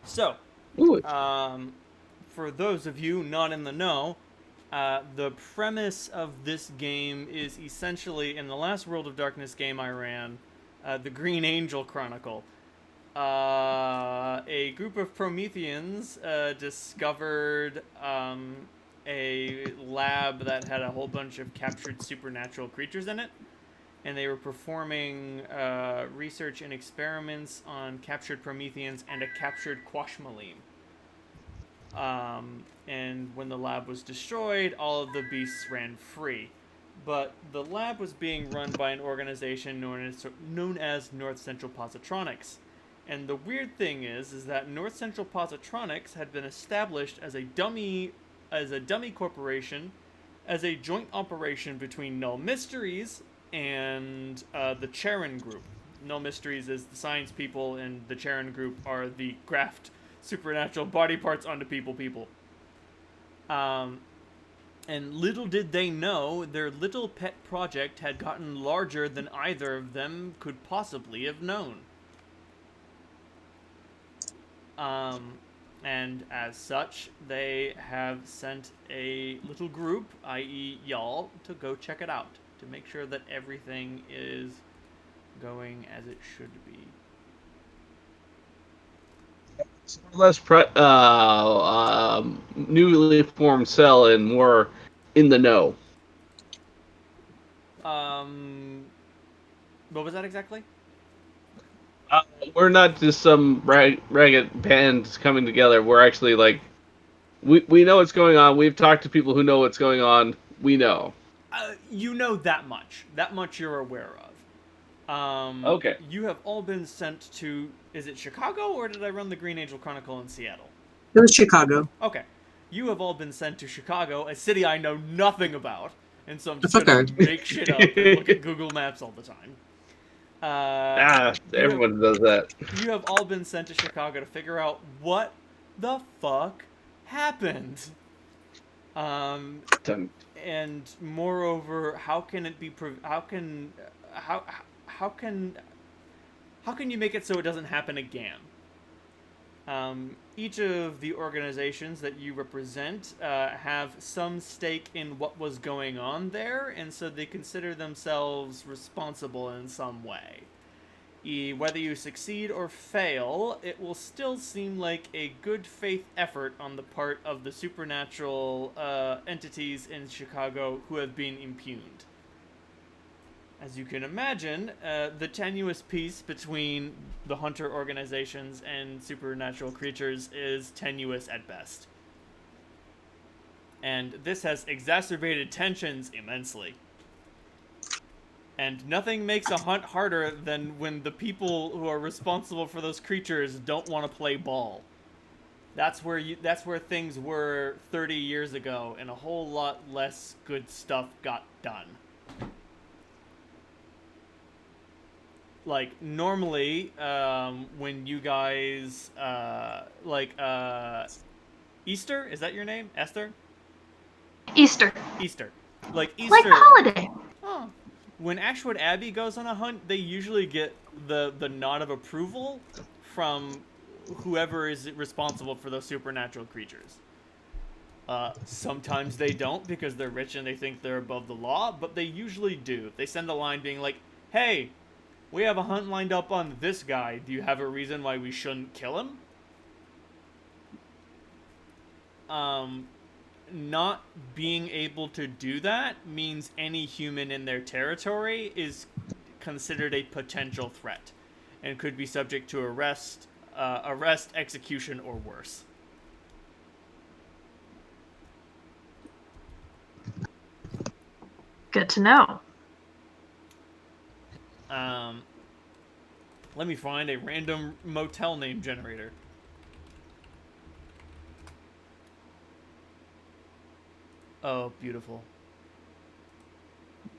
So, Ooh. for those of you not in the know, the premise of this game is essentially in the last World of Darkness game I ran, the Green Angel Chronicle. A group of Prometheans discovered a lab that had a whole bunch of captured supernatural creatures in it, and they were performing research and experiments on captured Prometheans and a captured Quashmalim. And when the lab was destroyed, all of the beasts ran free. But the lab was being run by an organization known as North Central Positronics. And the weird thing is that North Central Positronics had been established as a dummy corporation, as a joint operation between Null Mysteries and the Charon Group. Null Mysteries is the science people, and the Charon Group are the graft supernatural body parts onto people. Um, and little did they know, their little pet project had gotten larger than either of them could possibly have known. Um, and as such, they have sent a little group, i.e., y'all, to go check it out to make sure that everything is going as it should be. Less newly formed cell and more in the know. Um, what was that exactly? Uh, we're not just some ragged bands coming together. We're actually like we know what's going on. We've talked to people who know what's going on. We know. You know that much. That much you're aware of. Okay. You have all been sent to. Is it Chicago or did I run the Green Angel Chronicle in Seattle? It was Chicago. Okay. You have all been sent to Chicago, a city I know nothing about, and so I'm just That's okay. gonna make shit up and look at Google Maps all the time. You have Everyone does that. you have all been sent to Chicago to figure out what the fuck happened. Um, Dun. and moreover, how can it be? How how can how can you make it so it doesn't happen again? Each of the organizations that you represent have some stake in what was going on there, and so they consider themselves responsible in some way. Whether you succeed or fail, it will still seem like a good faith effort on the part of the supernatural entities in Chicago who have been impugned. As you can imagine, the tenuous piece between the hunter organizations and supernatural creatures is tenuous at best. And this has exacerbated tensions immensely. And nothing makes a hunt harder than when the people who are responsible for those creatures don't want to play ball. That's where things were 30 years ago, and a whole lot less good stuff got done. Like normally, when you guys Easter, is that your name, Esther? Easter. Easter, like Like Easter. holiday. Oh. When Ashwood Abbey goes on a hunt, they usually get the nod of approval from whoever is responsible for those supernatural creatures. Sometimes they don't because they're rich and they think they're above the law, but they usually do. They send a line being like, "Hey, we have a hunt lined up on this guy. Do you have a reason why we shouldn't kill him?" Not being able to do that means any human in their territory is considered a potential threat and could be subject to arrest, execution, or worse. Good to know. Let me find a random motel name generator. Oh, beautiful.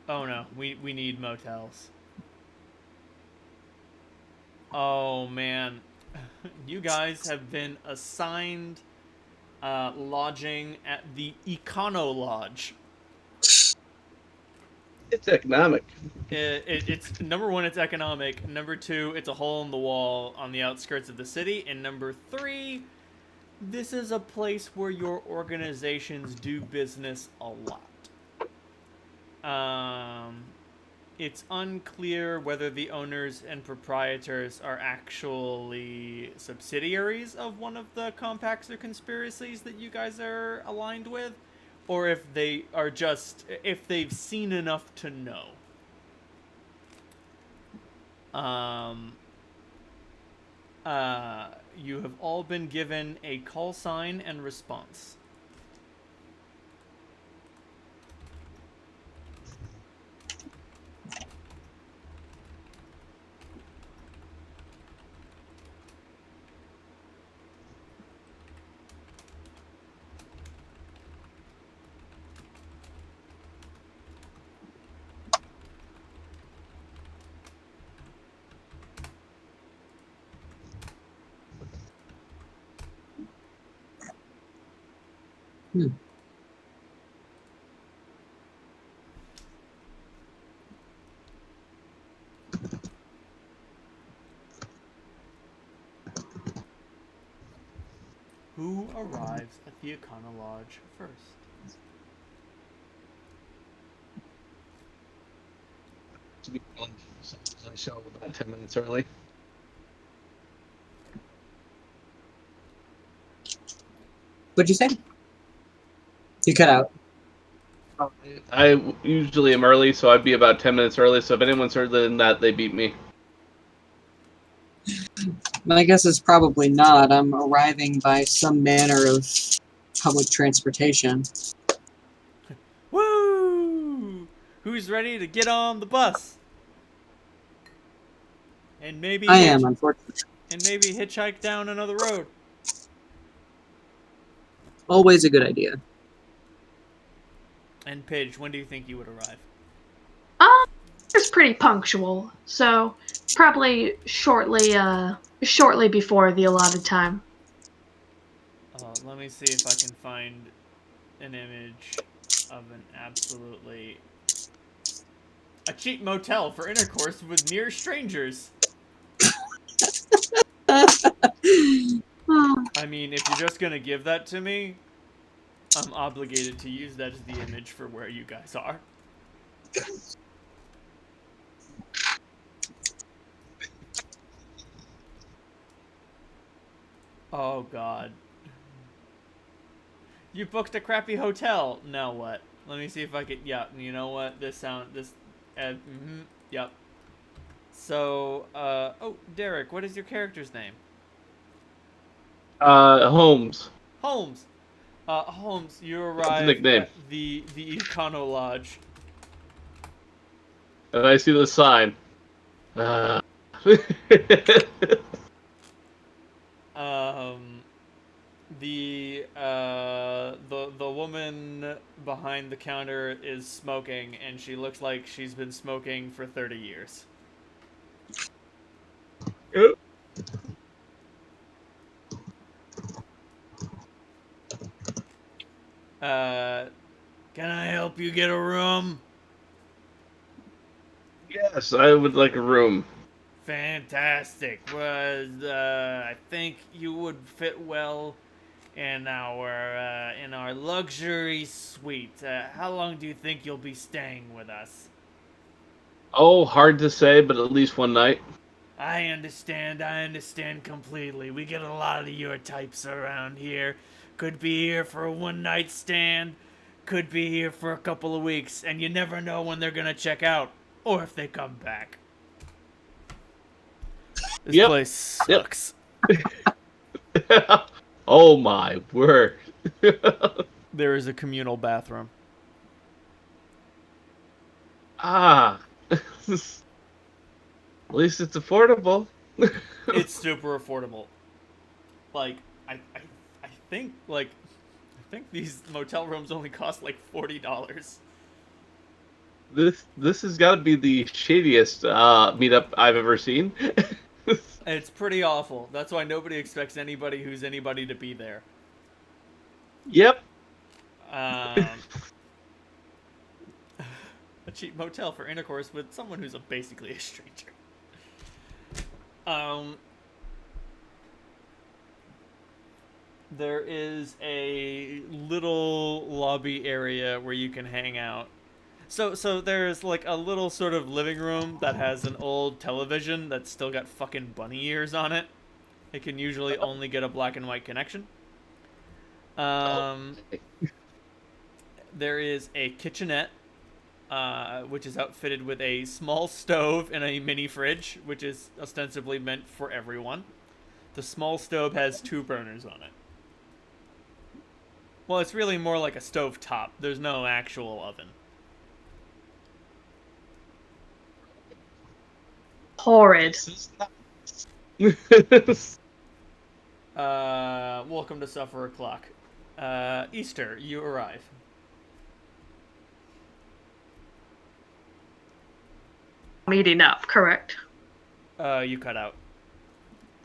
Oh no, we need motels. Oh man, you guys have been assigned lodging at the Econo Lodge. It's economic. It's number one, it's economic. Number two, it's a hole in the wall on the outskirts of the city. And number three, this is a place where your organizations do business a lot. It's unclear whether the owners and proprietors are actually subsidiaries of one of the compacts or conspiracies that you guys are aligned with, or if they are just if they've seen enough to know. Um, you have all been given a call sign and response. Hmm. Who arrives at the Econo Lodge first? To be honest, I show up about 10 minutes early. What'd you say? You cut out. I usually am early, so I'd be about 10 minutes early. So if anyone's earlier than that, they beat me. My guess is probably not. I'm arriving by some manner of public transportation. Woo! Who's ready to get on the bus? And maybe I am, unfortunately. and maybe hitchhike down another road. Always a good idea. And Pidge, when do you think you would arrive? It's pretty punctual, so probably shortly before the allotted time. Let me see if I can find an image of an absolutely a cheap motel for intercourse with near strangers. I mean, if you're just gonna give that to me, I'm obligated to use that as the image for where you guys are. Oh god. You booked a crappy hotel. Now what? Let me see if I can. Yeah, you know what? Yep. So, oh, Derek, what is your character's name? Holmes. Holmes. Holmes, you That's his arrive nickname. at the Econo Lodge. And I see the sign. Um, the woman behind the counter is smoking, and she looks like she's been smoking for 30 years. Can I help you get a room? Yes, I would like a room. Fantastic. I think you would fit well in our luxury suite. How long do you think you'll be staying with us? Oh, hard to say, but at least one night. I understand completely. We get a lot of your types around here. Could be here for a one-night stand, could be here for a couple of weeks, and you never know when they're gonna check out, or if they come back. This place sucks. Oh my word. There is a communal bathroom. At least it's affordable. It's super affordable. Like, I think, like, I think these motel rooms only cost like $40. This has got to be the shadiest meetup I've ever seen. It's pretty awful. That's why nobody expects anybody who's anybody to be there. Yep. A cheap motel for intercourse with someone who's basically a stranger. There is a little lobby area where you can hang out. So there's like a little sort of living room that has an old television that's still got fucking bunny ears on it. It can usually only get a black and white connection. There is a kitchenette, which is outfitted with a small stove and a mini fridge, which is ostensibly meant for everyone. The small stove has 2 burners on it. Well, it's really more like a stove top. There's no actual oven. Horrid. Welcome to Sufferer Clock. Easter, you arrive. Meeting up, correct? You cut out.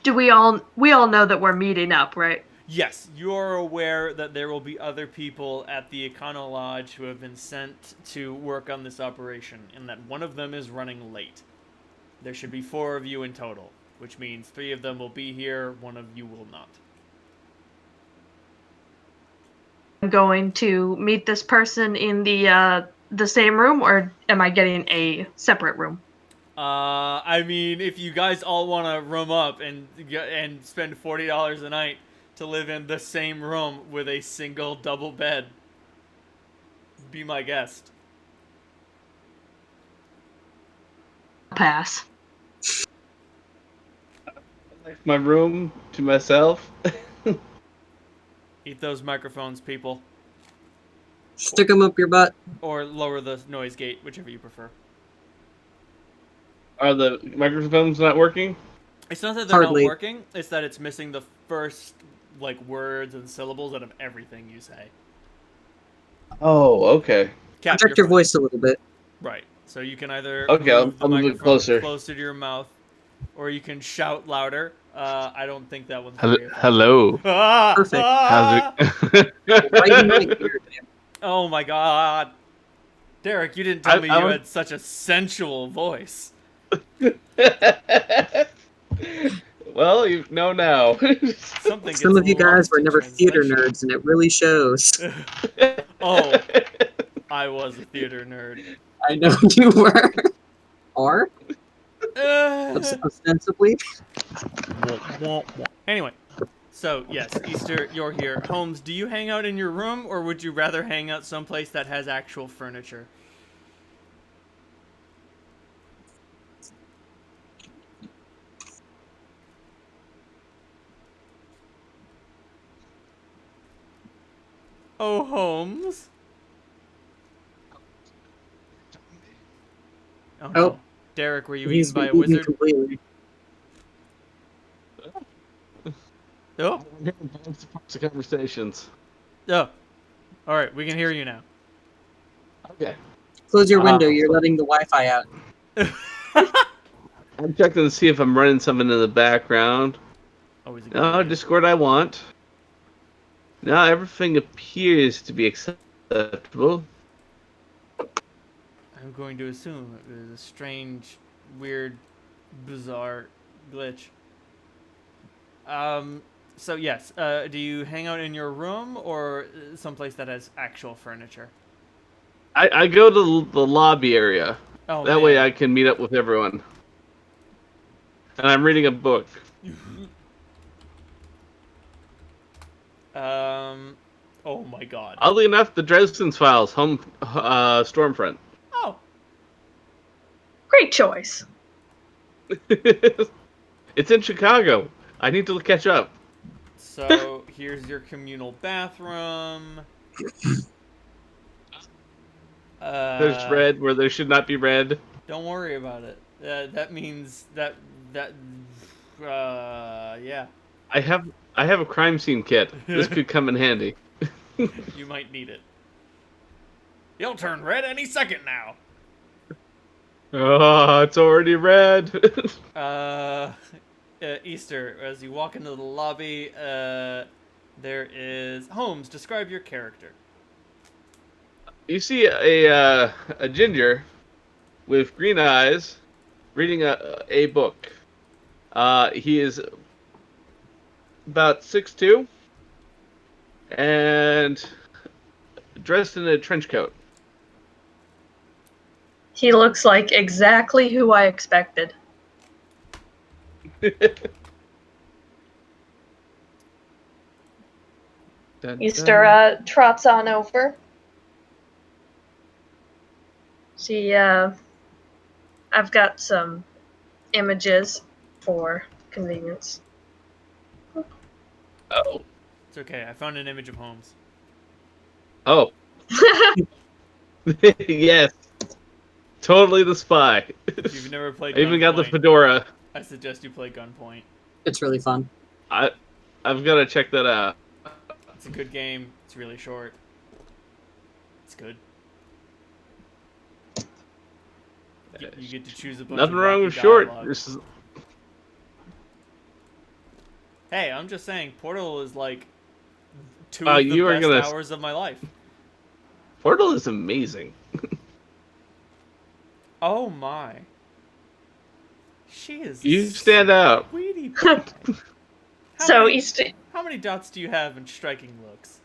Do we all know that we're meeting up, right? Yes, you are aware that there will be other people at the Econo Lodge who have been sent to work on this operation, and that one of them is running late. There should be 4 of you in total, which means 3 of them will be here, 1 of you will not. I'm going to meet this person in the same room, or am I getting a separate room? I mean, if you guys all want to room up and spend $40 a night to live in the same room with a single double bed, be my guest. Pass. My room to myself. Eat those microphones, people. Stick them up your butt. Or lower the noise gate, whichever you prefer. Are the microphones not working? It's not that they're Hardly. not working, it's that it's missing the first words and syllables out of everything you say. Oh, okay. Cap, Project you're your fine. voice a little bit. Right. So you can either Okay, move the I'll move it microphone closer. to your mouth, or you can shout louder. I don't think that one's Hello. very effective. Hello. Ah, Perfect. ah! How's it? Right in my ear, damn. Oh my god. Derek, you didn't tell me you had such a sensual voice. Well, you know now. Something Some of you guys lost were in never theater translation. nerds, and it really shows. Oh, I was a theater nerd. I know you were. Or, Uh, ostensibly. Anyway, so yes, Easter, you're here. Holmes, do you hang out in your room, or would you rather hang out someplace that has actual furniture? Oh, Holmes. Oh, no. Oh. Derek, were you He's eaten by a been eaten wizard? completely. Oh, Parts of conversations. oh. All right, we can hear you now. Okay. Close your window, you're letting the Wi-Fi out. I'm checking to see if I'm running something in the background. Always a good No, idea. Discord I want. Now everything appears to be acceptable. I'm going to assume it was a strange, weird, bizarre glitch. So yes, do you hang out in your room or someplace that has actual furniture? I go to the lobby area. Oh, That way man. I can meet up with everyone. And I'm reading a book. Oh my god. Oddly enough, the Dresden's Files, home Stormfront. Oh. Great choice. It's in Chicago. I need to catch up. So here's your communal bathroom. There's red where there should not be red. Don't worry about it. That means that yeah. I have a crime scene kit. This could come in handy. You might need it. You'll turn red any second now. Oh, it's already red. Easter, as you walk into the lobby, there is Holmes. Describe your character. You see a ginger with green eyes, reading a book. He is about 6'2", and dressed in a trench coat. He looks like exactly who I expected. Dun, Easter dun. trots on over. See, I've got some images for convenience. Oh. It's okay. I found an image of Holmes. Oh. Yes. Totally the spy. If you've never played I even got the Gunpoint, fedora. I suggest you play Gunpoint. It's really fun. I've got to check that out. It's a good game. It's really short. It's good. You get to choose a bunch Nothing of wrong wacky with short. dialogue. This is... Hey, I'm just saying, Portal is like two of the you are best gonna... hours of my life. Portal is amazing. Oh my. She is. You stand out. Sweetie pie. So Easter, How many dots do you have in striking looks?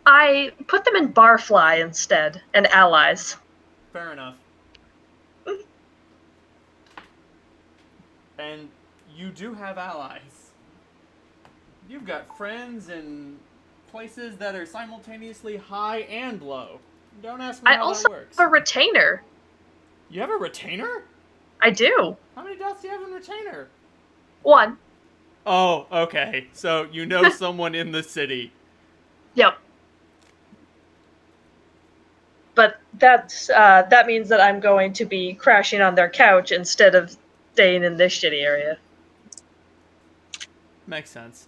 I put them in Barfly instead, and allies. Fair enough. And you do have allies. You've got friends in places that are simultaneously high and low. Don't ask me I how also that works. have a retainer. You have a retainer? I do. How many dots do you have in retainer? 1. Oh, okay. So you know someone in the city. Yep. But that means that I'm going to be crashing on their couch instead of staying in this shitty area. Makes sense.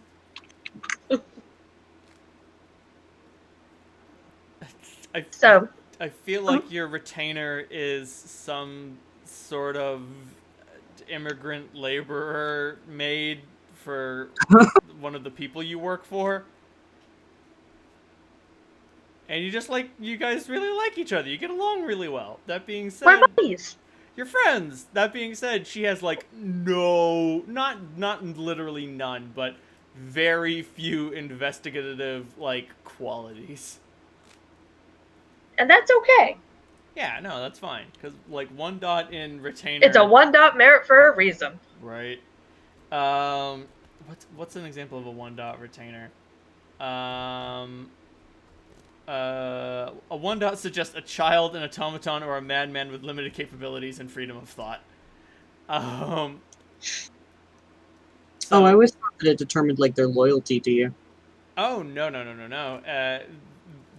I feel like your retainer is some sort of immigrant laborer made for one of the people you work for. And you guys really like each other. You get along really well. That being said, We're buddies. you're friends. That being said, she has not literally none, but very few investigative qualities. And that's okay. Yeah, no, that's fine. Because, 1 dot in retainer... It's a 1 dot merit for a reason. Right. What's an example of a 1 dot retainer? A 1 dot suggests a child, an automaton, or a madman with limited capabilities and freedom of thought. I always thought that it determined, their loyalty to you. Oh, no.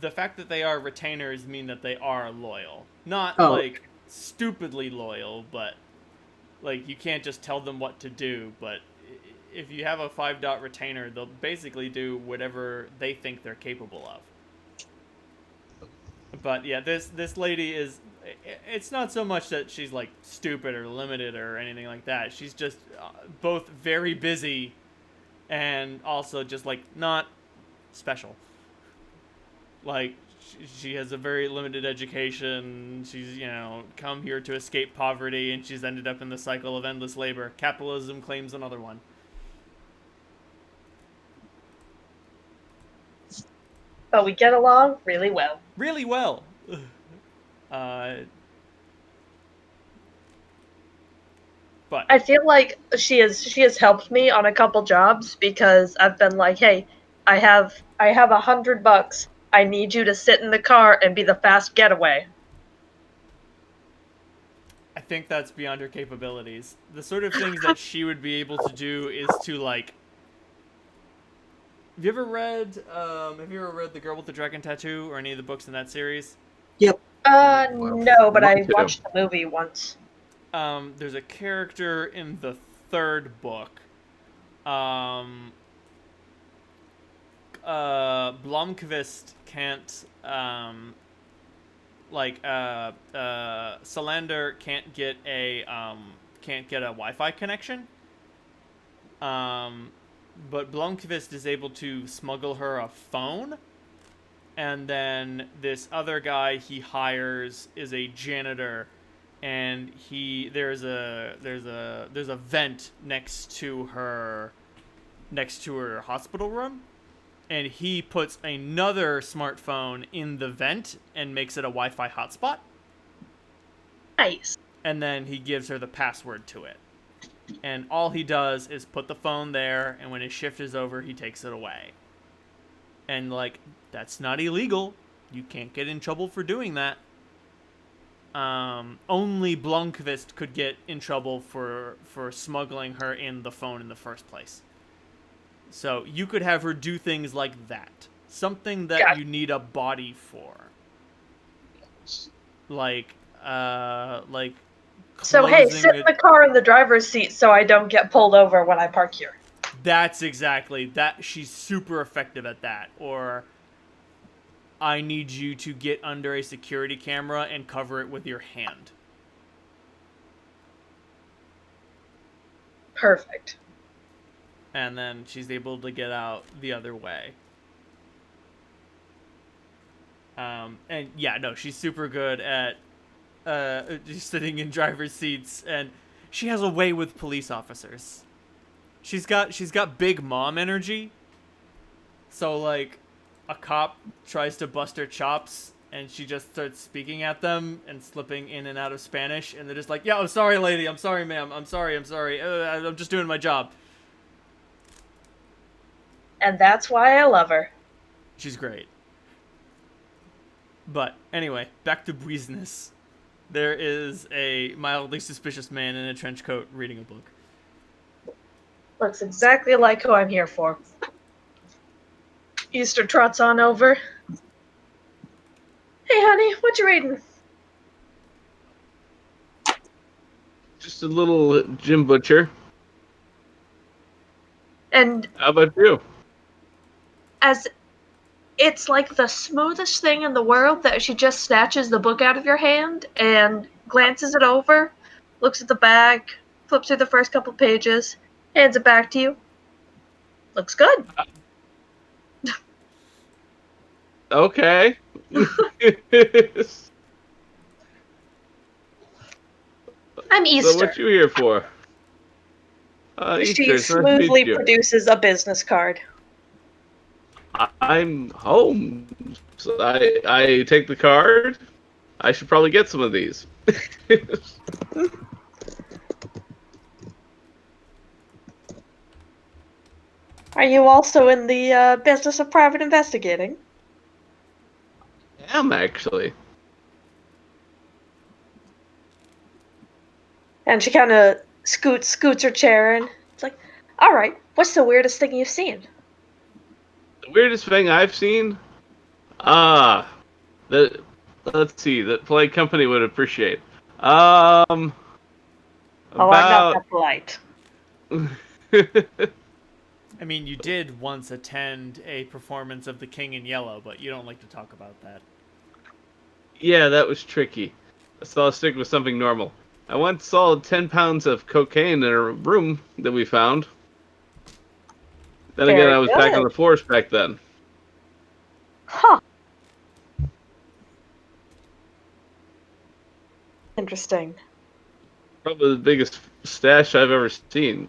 The fact that they are retainers mean that they are loyal. Not, stupidly loyal, but, you can't just tell them what to do, but if you have a 5 dot retainer, they'll basically do whatever they think they're capable of. But, yeah, this lady is... It's not so much that she's, stupid or limited or anything like that. She's just both very busy and also just, not special. She has a very limited education. She's, come here to escape poverty, and she's ended up in the cycle of endless labor. Capitalism claims another one. But we get along really well. Really well. But I feel like she has helped me on a couple jobs because I've been like, hey, I have $100. I need you to sit in the car and be the fast getaway. I think that's beyond her capabilities. The sort of things that she would be able to do is to Have you ever read The Girl with the Dragon Tattoo or any of the books in that series? Yep. No, but I watched the movie once. There's a character in the 3rd book. Blomkvist can't, Salander can't get a Wi-Fi connection. But Blomkvist is able to smuggle her a phone, and then this other guy he hires is a janitor, and there's a vent next to her hospital room, and he puts another smartphone in the vent and makes it a Wi-Fi hotspot, Nice. and then he gives her the password to it. And all he does is put the phone there, and when his shift is over, he takes it away. And, like, that's not illegal. You can't get in trouble for doing that. Only Blomqvist could get in trouble for smuggling her in the phone in the first place. So you could have her do things like that. Something that you need a body for. Like So hey, closing sit in the car in the driver's seat so I don't get pulled over when I park here. That's exactly that. She's super effective at that. Or I need you to get under a security camera and cover it with your hand. Perfect. And then she's able to get out the other way. And yeah, no, she's super good at just sitting in driver's seats, and she has a way with police officers. She's got big mom energy. So like, a cop tries to bust her chops, and she just starts speaking at them and slipping in and out of Spanish, and they're just like, "Yeah, I'm sorry, lady. I'm sorry, ma'am. I'm sorry. I'm just doing my job." And that's why I love her. She's great. But anyway, back to business. There is a mildly suspicious man in a trench coat reading a book. Looks exactly like who I'm here for. Easter trots on over. Hey, honey, what you reading? Just a little Jim Butcher. And How about you? as it's like the smoothest thing in the world that she just snatches the book out of your hand and glances it over, looks at the back, flips through the first couple pages, hands it back to you. Looks good. Okay. I'm Easter. So what you here for? Easter, She it's nice to meet smoothly you. produces a business card. I'm home. So I take the card. I should probably get some of these. Are you also in the business of private investigating? I am actually. And she kind of scoots her chair in. It's like, all right, what's the weirdest thing you've seen? The weirdest thing I've seen? Let's see, that polite company would appreciate. Oh, I'm not that polite. I mean, you did once attend a performance of The King in Yellow, but you don't like to talk about that. Yeah, that was tricky. So I'll stick with something normal. I once saw 10 pounds of cocaine in a room that we found. Then again, Very I was back on good. the force back then. Huh. Interesting. Probably the biggest stash I've ever seen.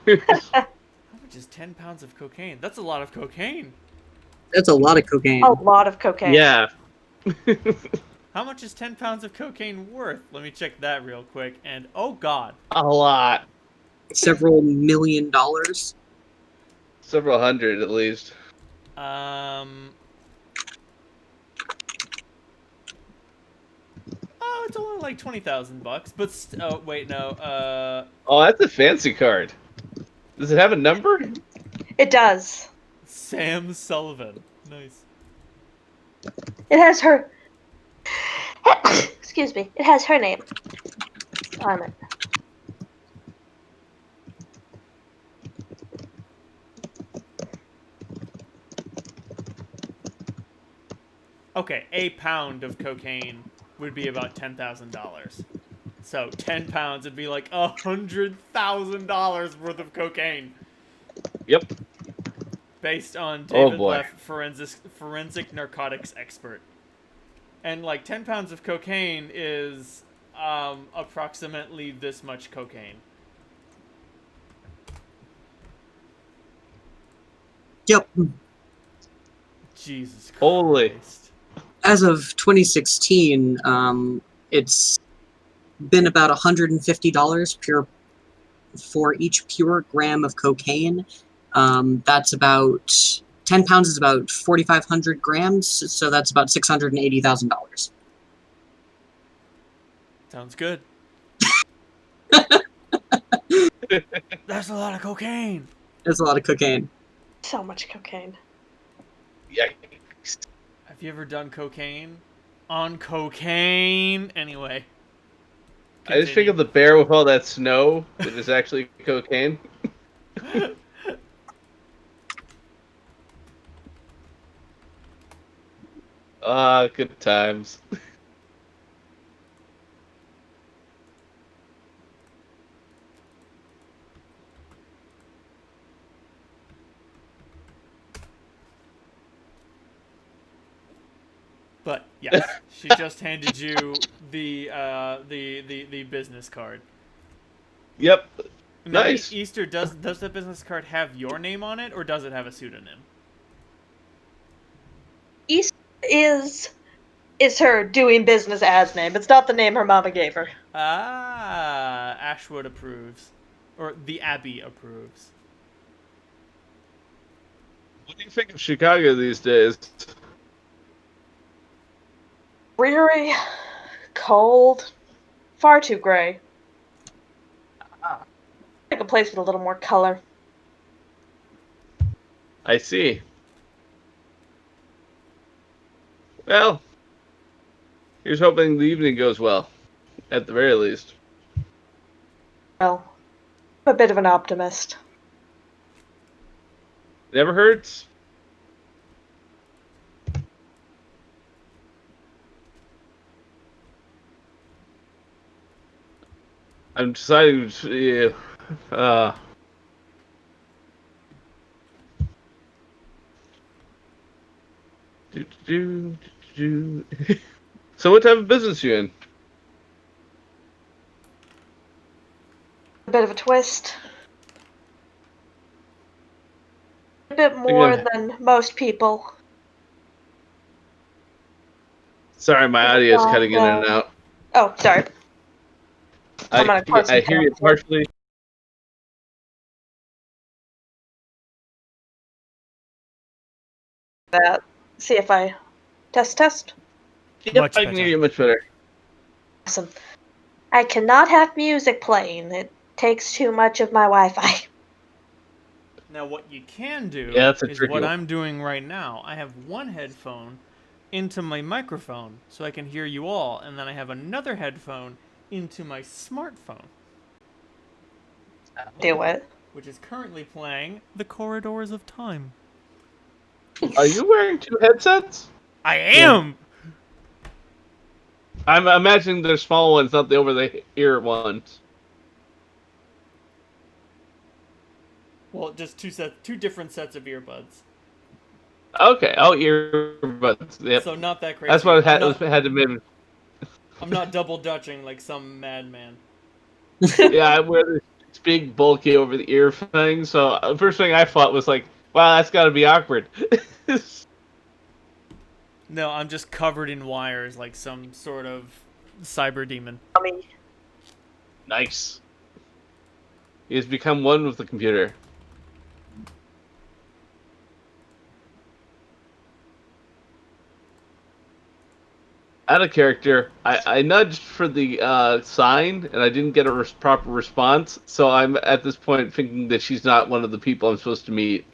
How much is 10 pounds of cocaine? That's a lot of cocaine. That's a lot of cocaine. A lot of cocaine. Yeah. How much is 10 pounds of cocaine worth? Let me check that real quick. And oh god. A lot. Several $1 million. Several hundred at least. Oh, it's only like $20,000, but oh wait, no. Oh, that's a fancy card. Does it have a number? It does. Sam Sullivan. Nice. It has her. Excuse me. It has her name on it. Okay, a pound of cocaine would be about $10,000. So 10 pounds would be like $100,000 worth of cocaine. Yep. based on Oh David boy. Leff, forensic narcotics expert. And like 10 pounds of cocaine is approximately this much cocaine. Yep. Jesus Christ. Holy. As of 2016, it's been about $150 for each pure gram of cocaine. That's about 10 pounds is about 4,500 grams, so that's about $680,000. Sounds good. That's a lot of cocaine. That's a lot of cocaine. So much cocaine. Yikes. Have you ever done cocaine? On cocaine? Anyway. I just think of the bear with all that snow that is actually cocaine. Ah, good times. But yes, she just handed you the business card. Yep. Now, Nice. Easter, does the business card have your name on it, or does it have a pseudonym? East is her doing business as name. It's not the name her mama gave her. Ah, Ashwood approves, or the Abbey approves. What do you think of Chicago these days? Dreary, cold, far too gray. Like a place with a little more color. I see. Well, here's hoping the evening goes well, at the very least. Well, I'm a bit of an optimist. Never hurts. I'm deciding to. Do, do, do, do. So, what type of business you in? A bit of a twist. A bit Think more of- than most people. Sorry, my audio is cutting in and out. Oh, sorry. I'm gonna close some I hear you tabs here. partially. That. See if I test. Yep, Much I can better. hear you much better. Awesome. I cannot have music playing. It takes too much of my Wi-Fi. Now, what you can do Yeah, that's a is tricky what one. I'm doing right now. I have one headphone into my microphone so I can hear you all, and then I have another headphone into my smartphone, Do it. which is currently playing The Corridors of Time. Are you wearing two headsets? I am! I'm imagining they're small ones, not the over-the-ear ones. Well, just two different sets of earbuds. Okay. Oh, earbuds. Yep. So not that crazy. That's what I'm had to be. not double dutching like some madman. Yeah, I wear this big, bulky over-the-ear thing. So the first thing I thought was like, "Wow, that's got to be awkward." No, I'm just covered in wires like some sort of cyber demon. Nice. He has become one with the computer. Out of character, I nudged for the sign, and I didn't get a proper response. So I'm at this point thinking that she's not one of the people I'm supposed to meet.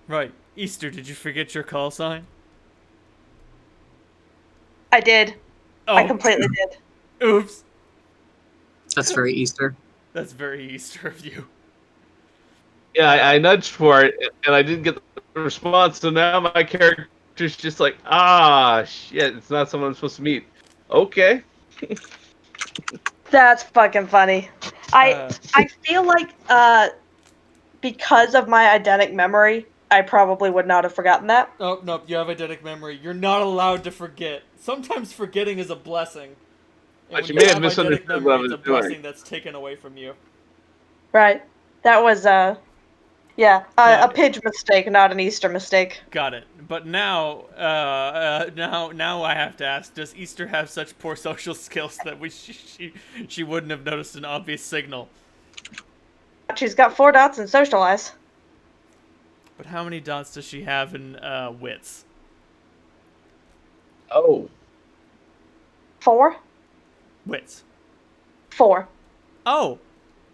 Right. Easter, did you forget your call sign? I did. Oh, I completely did. oops. That's very Easter. That's very Easter of you. Yeah, I nudged for it, and I didn't get the response. So now my character's just like, ah, shit, it's not someone I'm supposed to meet. Okay. That's fucking funny. I feel like because of my eidetic memory, I probably would not have forgotten that. Oh, nope, you have eidetic memory. You're not allowed to forget. Sometimes forgetting is a blessing. And But when you you may have have eidetic misunderstood what I memory, it's was a doing. blessing that's taken away from you. Right. That was, yeah, Now- a Pidge mistake, not an Easter mistake. Got it. But now, now I have to ask: does Easter have such poor social skills that she wouldn't have noticed an obvious signal? She's got 4 dots in socialize. But how many dots does she have in wits? Oh. 4? Wits. 4. Oh,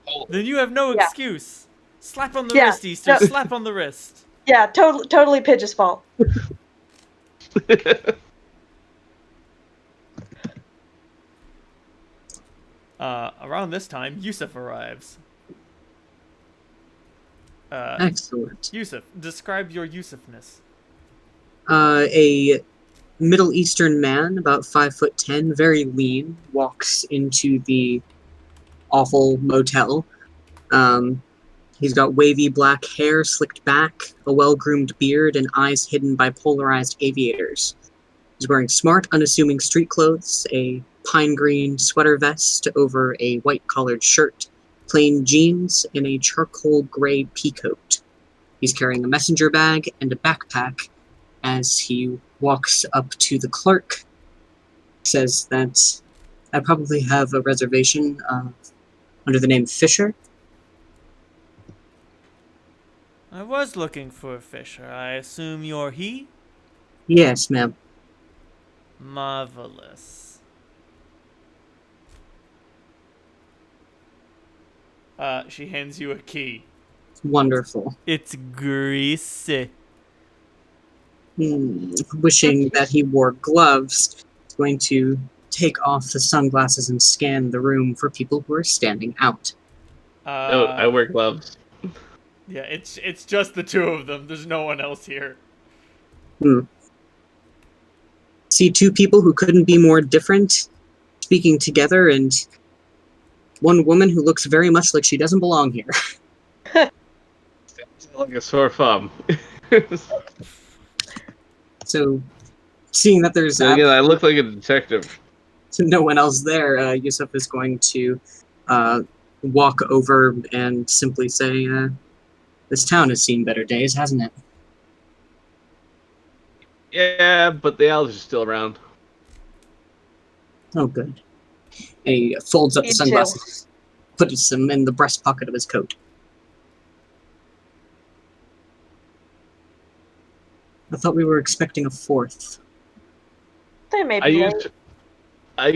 Oh. then you have no Yeah. excuse. Slap on the Yeah, wrist, Easter. no. Slap on the wrist. Yeah, totally Pidge's fault. Around this time, Yusuf arrives. Excellent. Yusuf, describe your Yusufness. A Middle Eastern man, about 5'10", very lean, walks into the awful motel. He's got wavy black hair slicked back, a well-groomed beard, and eyes hidden by polarized aviators. He's wearing smart, unassuming street clothes, a pine green sweater vest over a white-collared shirt, plain jeans, and a charcoal gray peacoat. He's carrying a messenger bag and a backpack as he walks up to the clerk, says that I probably have a reservation under the name Fisher. I was looking for Fisher. I assume you're he? Yes, ma'am. Marvelous. She hands you a key. Wonderful. It's greasy. Wishing that he wore gloves, he's going to take off the sunglasses and scan the room for people who are standing out. No, I wear gloves. Yeah, it's just the two of them. There's no one else here. See two people who couldn't be more different speaking together, and one woman who looks very much like she doesn't belong here. Like a sore thumb. So, seeing that there's So again, I look like a detective. no one else there, Yusuf is going to walk over and simply say, this town has seen better days, hasn't it? Yeah, but the owls are still around. Oh, good. And he folds up Me the too. sunglasses, puts them in the breast pocket of his coat. I thought we were expecting a fourth. They may I be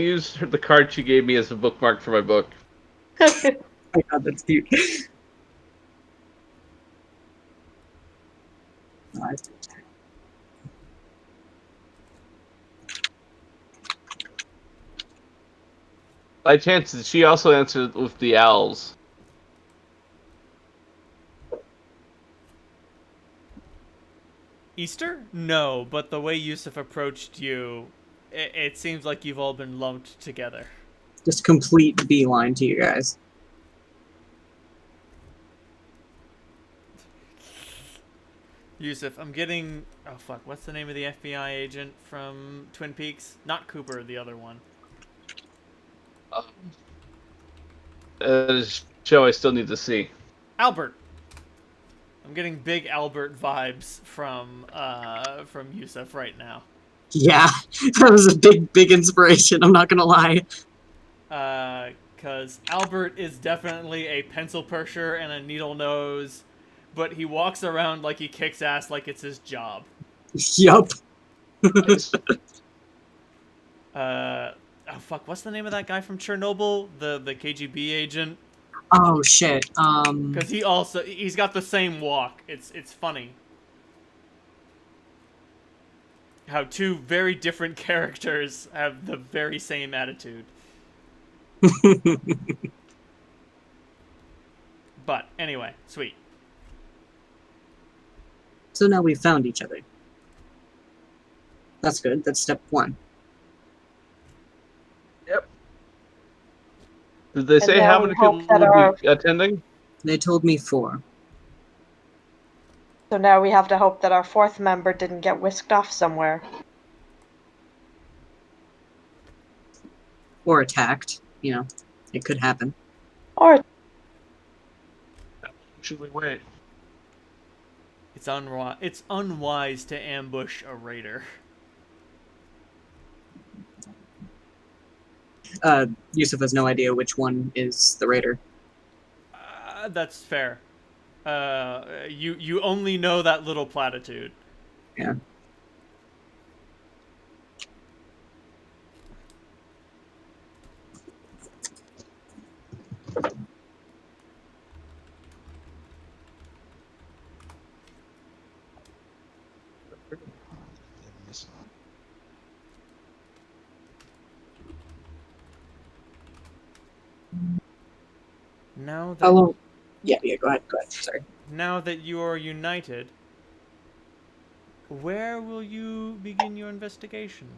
used the card she gave me as a bookmark for my book. late. Oh my god, that's cute. By chance, did she also answer with the owls? Easter? No, but the way Yusuf approached you, it seems like you've all been lumped together. Just complete beeline to you guys. Yusuf, I'm getting... Oh, fuck. What's the name of the FBI agent from Twin Peaks? Not Cooper, the other one. Show I still need to see. Albert. I'm getting big Albert vibes from Yusuf right now. Yeah, that was a big inspiration, I'm not gonna lie. Because Albert is definitely a pencil pusher and a needle nose, but he walks around like he kicks ass like it's his job. Yup. Oh fuck, what's the name of that guy from Chernobyl? The KGB agent? Oh shit, Because he's got the same walk. It's funny. How two very different characters have the very same attitude. But anyway, sweet. So now we've found each other. That's good, that's step one. Yep. Did they say now how we many hope people that would be attending? They told me 4. So now we have to hope that our fourth member didn't get whisked off somewhere. Or attacked. You know, it could happen. Or Should we wait? It's unwise to ambush a raider. Yusuf has no idea which one is the raider. That's fair. You only know that little platitude. Yeah. Now that How long? Yeah, go ahead. Sorry. now that you are united, where will you begin your investigations?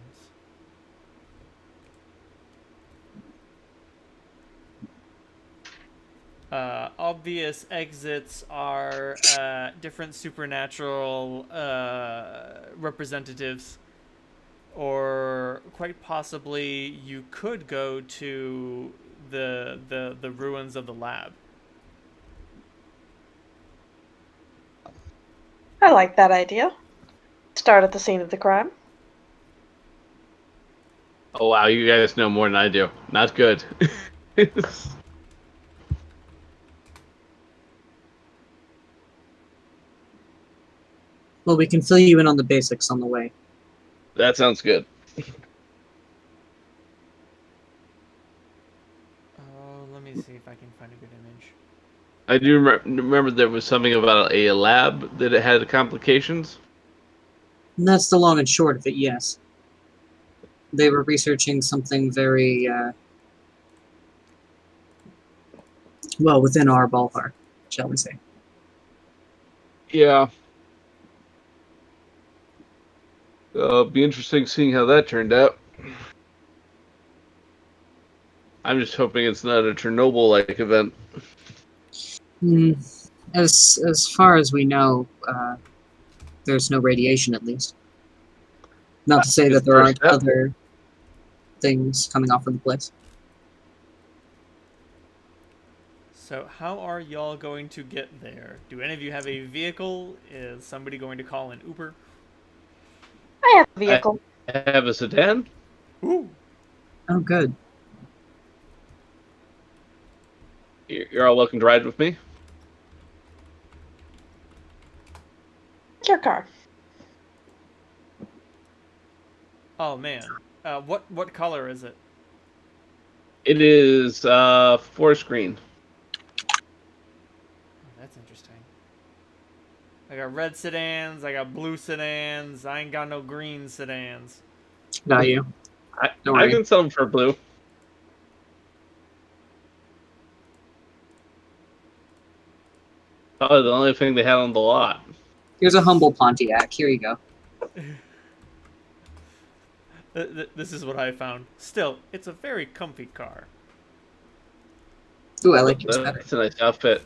Obvious exits are different supernatural representatives, or quite possibly you could go to the ruins of the lab. I like that idea. Start at the scene of the crime. Oh wow, you guys know more than I do. Not good. Well, we can fill you in on the basics on the way. That sounds good. Oh, let me see if I can find a good image. I do remember there was something about a lab that it had complications. And that's the long and short of it, yes. They were researching something very, well, within our ballpark, shall we say. Yeah. It'll be interesting seeing how that turned out. I'm just hoping it's not a Chernobyl-like event. As far as we know, there's no radiation, at least. Not to say that there aren't other things coming off of the place. So how are y'all going to get there? Do any of you have a vehicle? Is somebody going to call an Uber? I have a vehicle. I have a sedan. Ooh. Oh, good. You're all welcome to ride with me. Your car. Oh man. What color is it? It is forest green. Oh, that's interesting. I got red sedans, I got blue sedans, I ain't got no green sedans. Got you. Don't I worry. can sell them for blue. Probably the only thing they had on the lot. Here's a humble Pontiac. Here you go. This is what I found. Still, it's a very comfy car. Ooh, I like yours better. That's a nice outfit.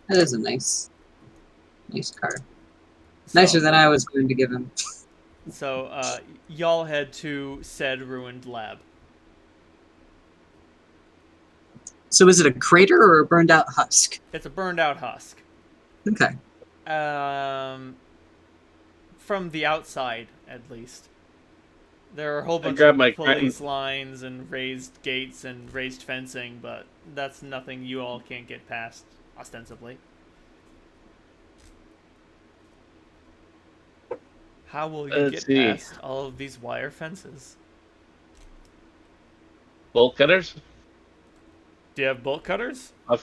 That is a nice car. Nicer than I was going to give him. So, y'all head to said ruined lab. So is it a crater or a burned out husk? It's a burned out husk. Okay. From the outside, at least. There are a whole bunch grab of my police lines and raised gates and raised fencing, but that's nothing you all can't get past, ostensibly. How will you Let's get see. past all of these wire fences? Bolt cutters? Do you have bolt cutters? I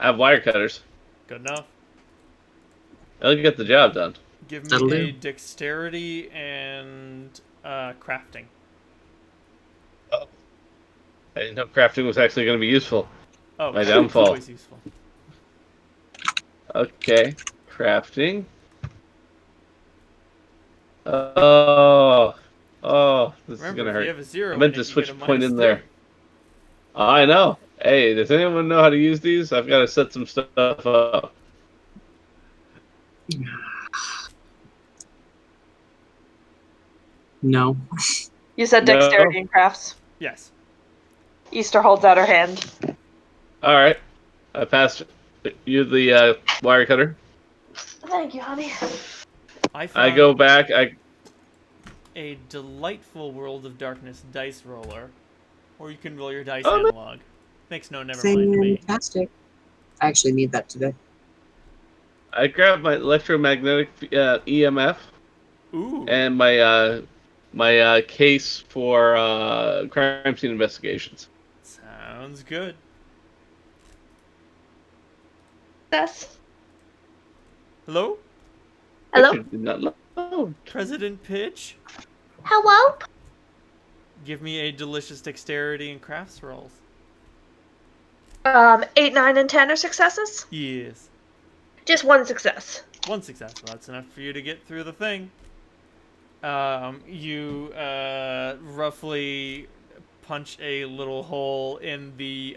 have wire cutters. Good enough. I'll get the job done. Give That'll me a do. dexterity and crafting. Oh. I didn't know crafting was actually going to be useful. Oh, My it's downfall. always useful. Okay. Crafting. Oh, this is Remember, gonna if hurt. you have a 0 I meant in to it, you get switch a a point in -3. there. I know. Hey, does anyone know how to use these? I've got to set some stuff up. No. You said No. dexterity and crafts. Yes. Easter holds out her hand. All right. I passed you the wire cutter. Thank you, honey. I I found go back. a delightful World of Darkness dice roller, or you can roll your dice Oh, no. analog. Makes no never mind to me. Fantastic. I actually need that today. I grab my electromagnetic EMF Ooh. and my case for crime scene investigations. Sounds good. Success. Hello? Hello? Richard did not load. President Pitch? Hello? Give me a delicious dexterity and crafts rolls. 8, 9, and 10 are successes? Yes. Just one success. One success. Well, that's enough for you to get through the thing. You roughly punch a little hole in the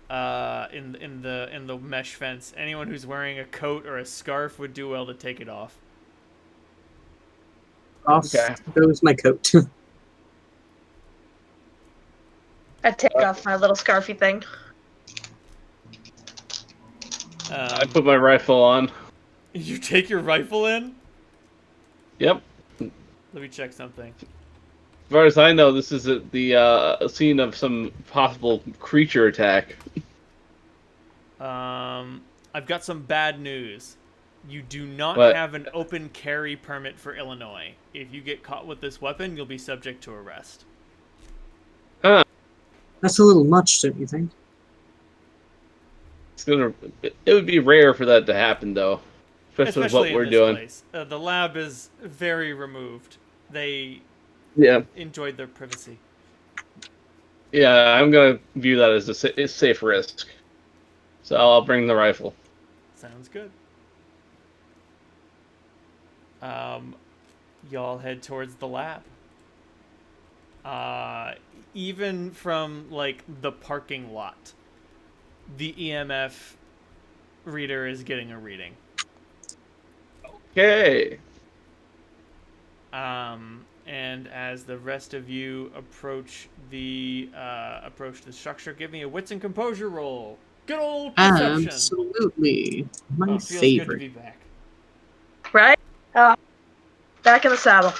in the mesh fence. Anyone who's wearing a coat or a scarf would do well to take it off. Off Okay. goes my coat. I take off my little scarfy thing. I put my rifle on. You take your rifle in? Yep. Let me check something. As far as I know, this is the scene of some possible creature attack. I've got some bad news. You do not What? have an open carry permit for Illinois. If you get caught with this weapon, you'll be subject to arrest. Huh. That's a little much, don't you think? It would be rare for that to happen, though. Especially with what in we're this doing. place. The lab is very removed. They Yeah. enjoyed their privacy. Yeah, I'm going to view that as a safe risk. So I'll bring the rifle. Sounds good. Y'all head towards the lab. Even from, like, the parking lot, the EMF reader is getting a reading. Okay. And as the rest of you approach the structure, give me a wits and composure roll. Good old perception. Absolutely. My Oh, feels good to favorite. be back. Right? Back in the saddle.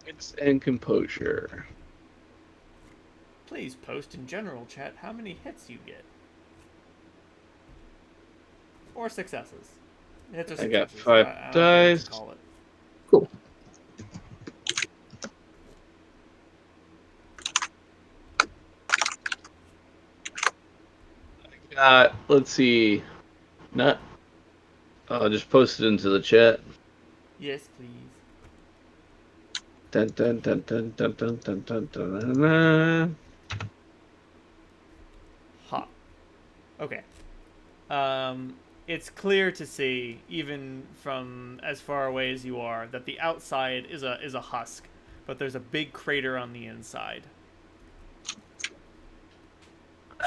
Wits and composure. Please post in general chat how many hits you get. Or successes. Hits or I got successes. 5 I don't know what dice. to call it. Cool. Let's see. Not. I'll just post it into the chat. Yes, please. Dun, dun, dun, dun, dun, dun, dun, dun, dun, dun. Ha. Okay. It's clear to see, even from as far away as you are, that the outside is a husk, but there's a big crater on the inside.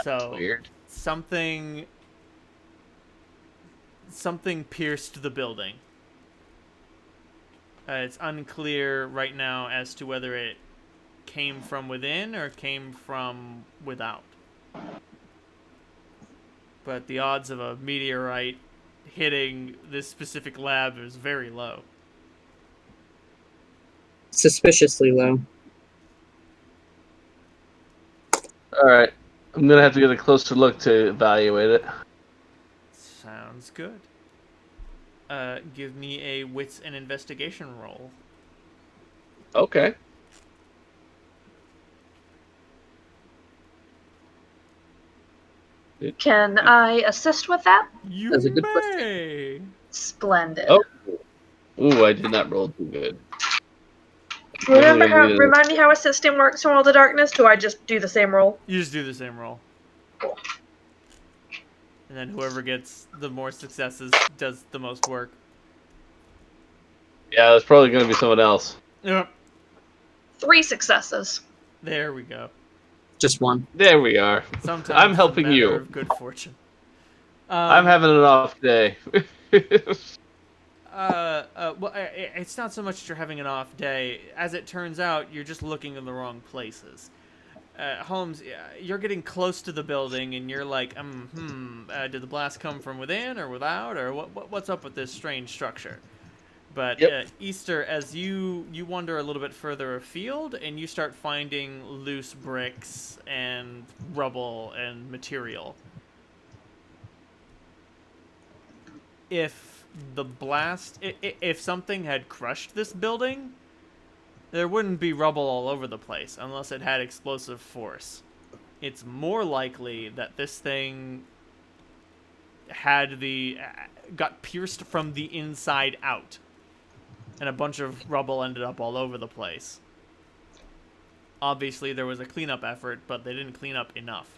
So Weird. something pierced the building. It's unclear right now as to whether it came from within or came from without. But the odds of a meteorite hitting this specific lab is very low. Suspiciously low. Alright. I'm going to have to get a closer look to evaluate it. Sounds good. Give me a wits and investigation roll. Okay. Can I assist with that? You That's a good may. Splendid. Oh. Ooh, I did not roll too good. Remind me how assisting works in World of Darkness? Do I just do the same roll? You just do the same roll. Cool. And then whoever gets the more successes does the most work. Yeah, it's probably going to be someone else. Yep. 3 successes. There we go. Just one. There we are. Sometimes I'm it's a helping matter you. of good fortune. I'm having an off day. Well, it's not so much that you're having an off day. As it turns out, you're just looking in the wrong places. Holmes, you're getting close to the building, and you're like, did the blast come from within or without, or what's up with this strange structure? But Yep. Easter, as you wander a little bit further afield, and you start finding loose bricks and rubble and material. If the blast, if something had crushed this building, there wouldn't be rubble all over the place unless it had explosive force. It's more likely that this thing got pierced from the inside out, and a bunch of rubble ended up all over the place. Obviously, there was a cleanup effort, but they didn't clean up enough.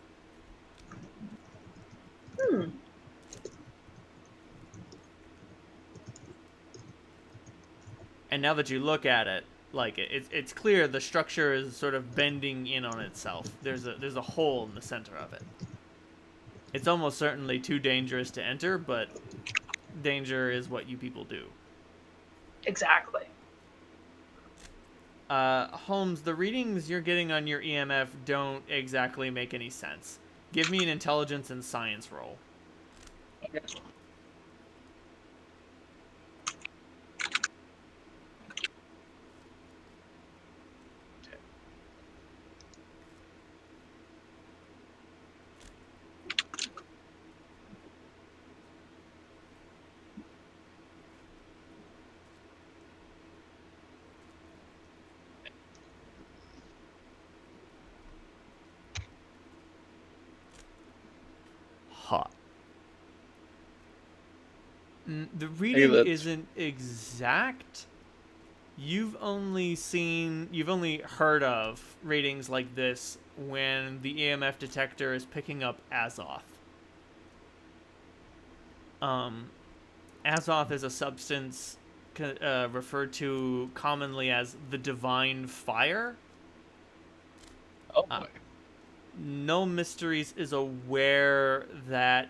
And now that you look at it, like it's clear the structure is sort of bending in on itself. There's a hole in the center of it. It's almost certainly too dangerous to enter, but danger is what you people do. Exactly. Holmes, the readings you're getting on your EMF don't exactly make any sense. Give me an intelligence and science roll. Hot. The reading isn't exact. You've only heard of readings like this when the EMF detector is picking up Azoth. Azoth is a substance referred to commonly as the divine fire. Oh boy. No Mysteries is aware that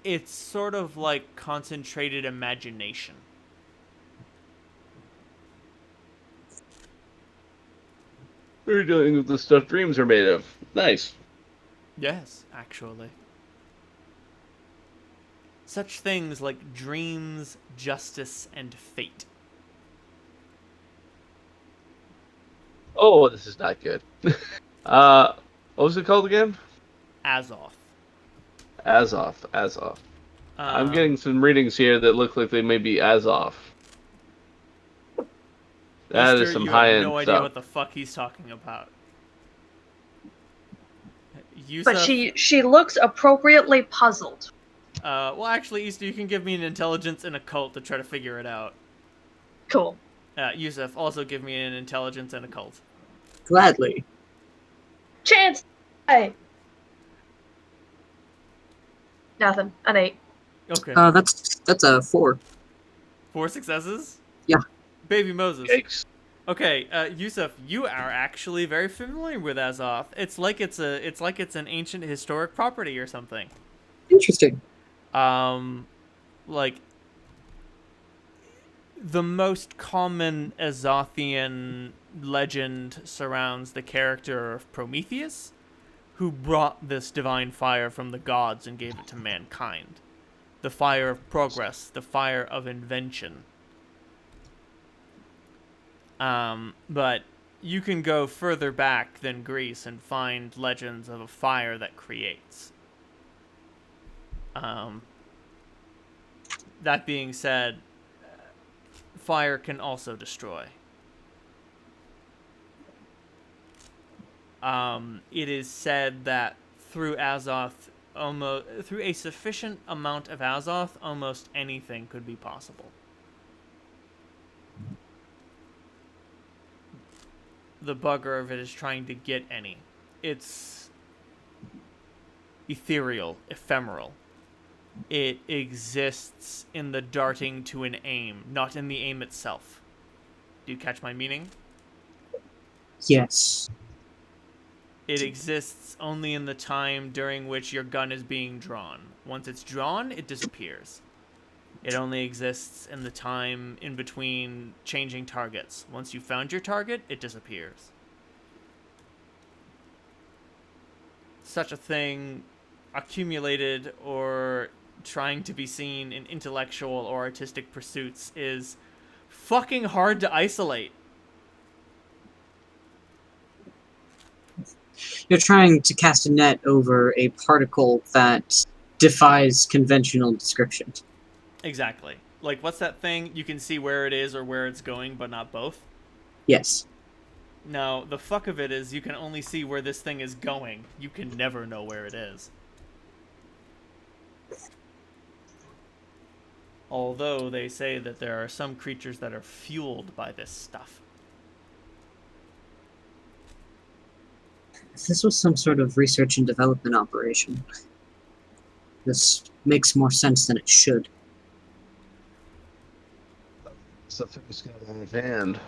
it's sort of like concentrated imagination. We're dealing with the stuff dreams are made of. Nice. Yes, actually. Such things like dreams, justice, and fate. Oh, this is not good. What was it called again? Azoth. Azoth. I'm getting some readings here that look like they may be Azoth. That Easter, is some you have high-end no idea stuff. what the fuck he's talking about. But she looks appropriately puzzled. Well, actually, Easter, you can give me an intelligence and occult to try to figure it out. Cool. Yusuf, also give me an intelligence and occult. Gladly. Chance! Hey! Nothing. An 8. Okay. That's a 4. 4 successes? Yeah. Baby Moses. Yikes. Okay, Yusuf, you are actually very familiar with Azoth. It's like it's an ancient historic property or something. Interesting. Like the most common Azothian legend surrounds the character of Prometheus, who brought this divine fire from the gods and gave it to mankind. The fire of progress, the fire of invention. But you can go further back than Greece and find legends of a fire that creates. That being said, fire can also destroy. It is said that through Azoth, through a sufficient amount of Azoth, almost anything could be possible. The bugger of it is trying to get any. It's ethereal, ephemeral. It exists in the darting to an aim, not in the aim itself. Do you catch my meaning? Yes. It exists only in the time during which your gun is being drawn. Once it's drawn, it disappears. It only exists in the time in between changing targets. Once you found your target, it disappears. Such a thing, accumulated or trying to be seen in intellectual or artistic pursuits, is fucking hard to isolate. You're trying to cast a net over a particle that defies conventional description. Exactly. Like, what's that thing? You can see where it is or where it's going, but not both? Yes. No, the fuck of it is you can only see where this thing is going. You can never know where it is. Although they say that there are some creatures that are fueled by this stuff. If this was some sort of research and development operation, this makes more sense than it should. Something's got out of hand.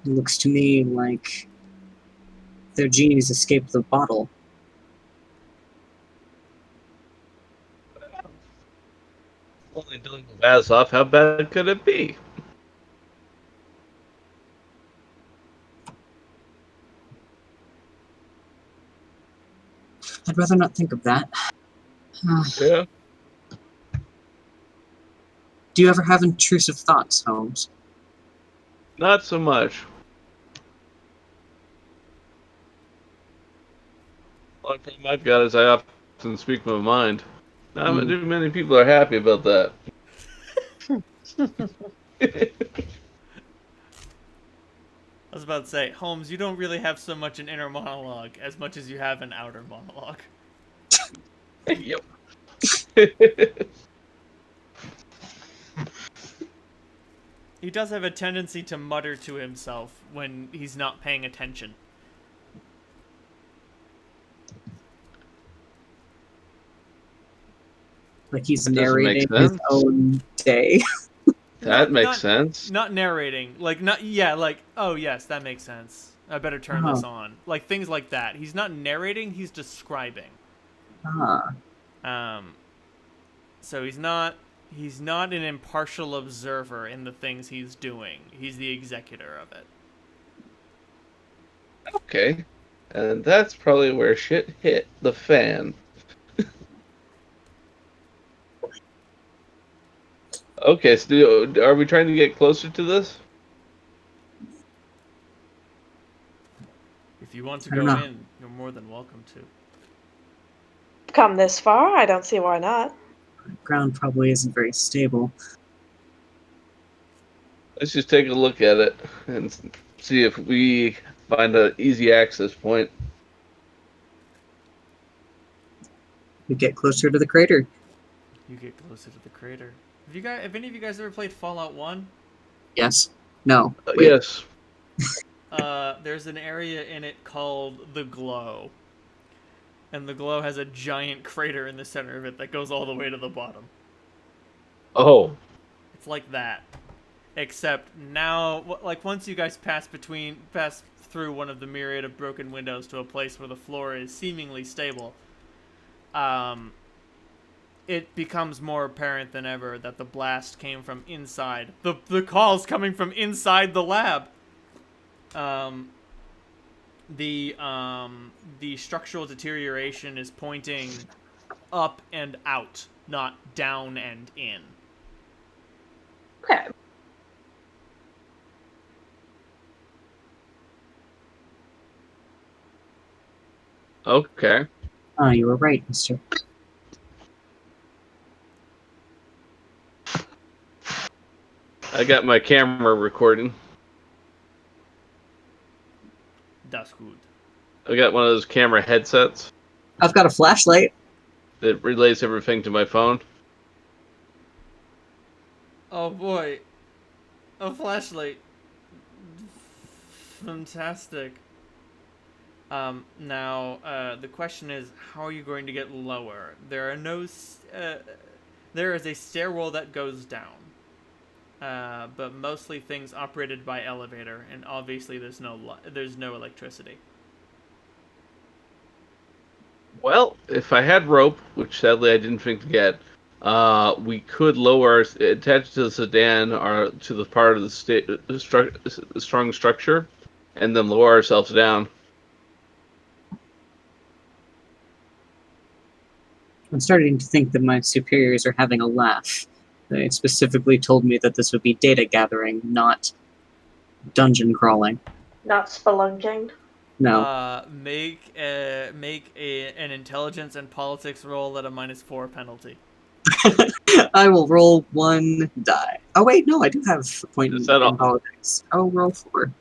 It looks to me like their genies escaped the bottle. Only dealing with Vaslov, how bad could it be? I'd rather not think of that. Yeah. Do you ever have intrusive thoughts, Holmes? Not so much. Only problem I've got is I often speak my mind. Not too many people are happy about that. I was about to say, Holmes, you don't really have so much an inner monologue as much as you have an outer monologue. Yep. He does have a tendency to mutter to himself when he's not paying attention. Like he's That doesn't make narrating his sense. own day. That makes sense. Not narrating. Oh yes, that makes sense. I better turn this on. Like, things like that. He's not narrating, he's describing. So he's not an impartial observer in the things he's doing. He's the executor of it. Okay. And that's probably where shit hit the fan. Okay, so are we trying to get closer to this? If you want to I go don't know. in, you're more than welcome to. Come this far, I don't see why not. The ground probably isn't very stable. Let's just take a look at it and see if we find an easy access point. We get closer to the crater. You get closer to the crater. Have any of you guys ever played Fallout 1? Yes. No. Wait. Yes. There's an area in it called the Glow. And the Glow has a giant crater in the center of it that goes all the way to the bottom. Oh. It's like that. Except now, like, once you guys pass through one of the myriad of broken windows to a place where the floor is seemingly stable, it becomes more apparent than ever that the blast came from inside. The call's coming from inside the lab. The structural deterioration is pointing up and out, not down and in. Okay. Okay. Oh, you were right, mister. I got my camera recording. Das gut. I got one of those camera headsets I've got a flashlight. that relays everything to my phone. Oh boy. A flashlight. Fantastic. Now, the question is, how are you going to get lower? There is a stairwell that goes down. But mostly things operated by elevator, and obviously there's no electricity. Well, if I had rope, which sadly I didn't think to get, we could attach to the sedan or to the part of the strong structure, and then lower ourselves down. I'm starting to think that my superiors are having a laugh. They specifically told me that this would be data gathering, not dungeon crawling. Not spelunking. No. Make an intelligence and politics roll at a -4 penalty. I will roll 1 die. Oh wait, no, I do have a point Is that in politics. I'll roll 4.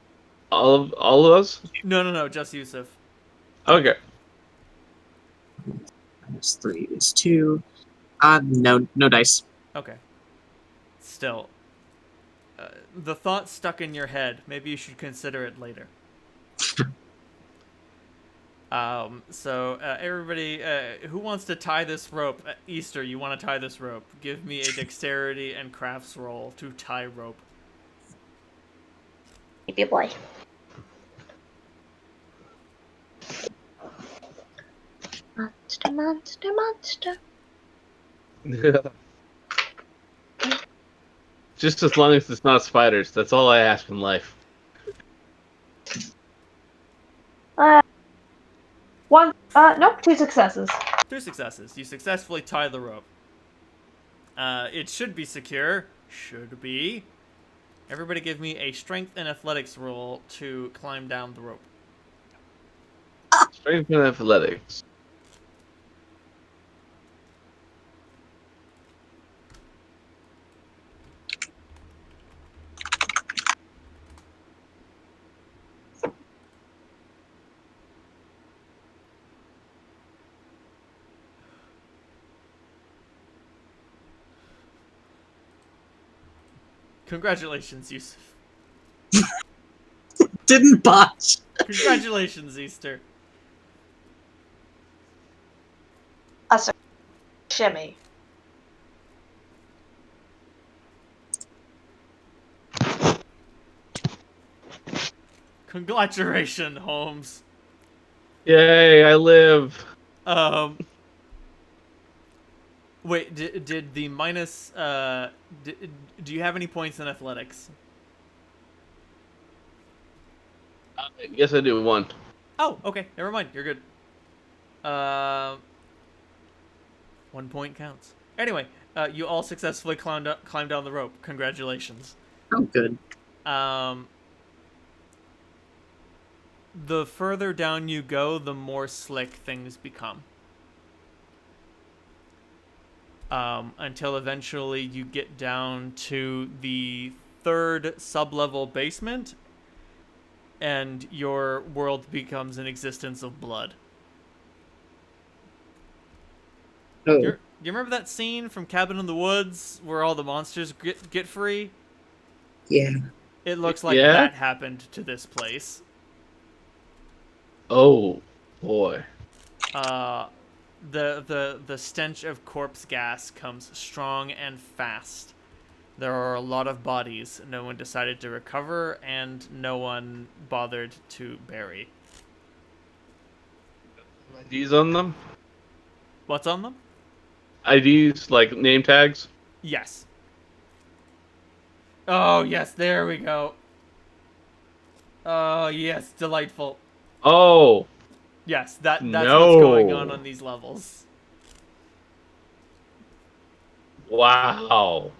all of us? No, just Yusuf. Okay. -3 is 2. No dice. Okay. Still, the thought stuck in your head. Maybe you should consider it later. So everybody, who wants to tie this rope? Easter, you want to tie this rope? Give me a dexterity and crafts roll to tie rope. Baby boy. Monster. Just as long as it's not spiders. That's all I ask in life. Nope, 2 successes. 2 successes. You successfully tie the rope. It should be secure. Should be. Everybody give me a strength and athletics roll to climb down the rope. Strength and athletics. Congratulations, Yusuf. Didn't botch. Congratulations, Easter. Shimmy. Congratulations, Holmes. Yay, I live. Wait, did the minus, do you have any points in athletics? Yes, I do. 1. Oh, okay, never mind, you're good. 1 point counts. Anyway, you all successfully climbed down the rope. Congratulations. Oh, good. The further down you go, the more slick things become. Until eventually you get down to the 3rd sub-level basement, and your world becomes an existence of blood. Oh, You remember that scene from Cabin in the Woods where all the monsters get free? yeah. It looks like Yeah? that happened to this place. Oh, boy. The stench of corpse gas comes strong and fast. There are a lot of bodies no one decided to recover, and no one bothered to bury. IDs on them? What's on them? IDs, like name tags? Yes. Oh, yes, there we go. Oh, yes, delightful. Oh, Yes, that's no. what's going on these levels. Wow.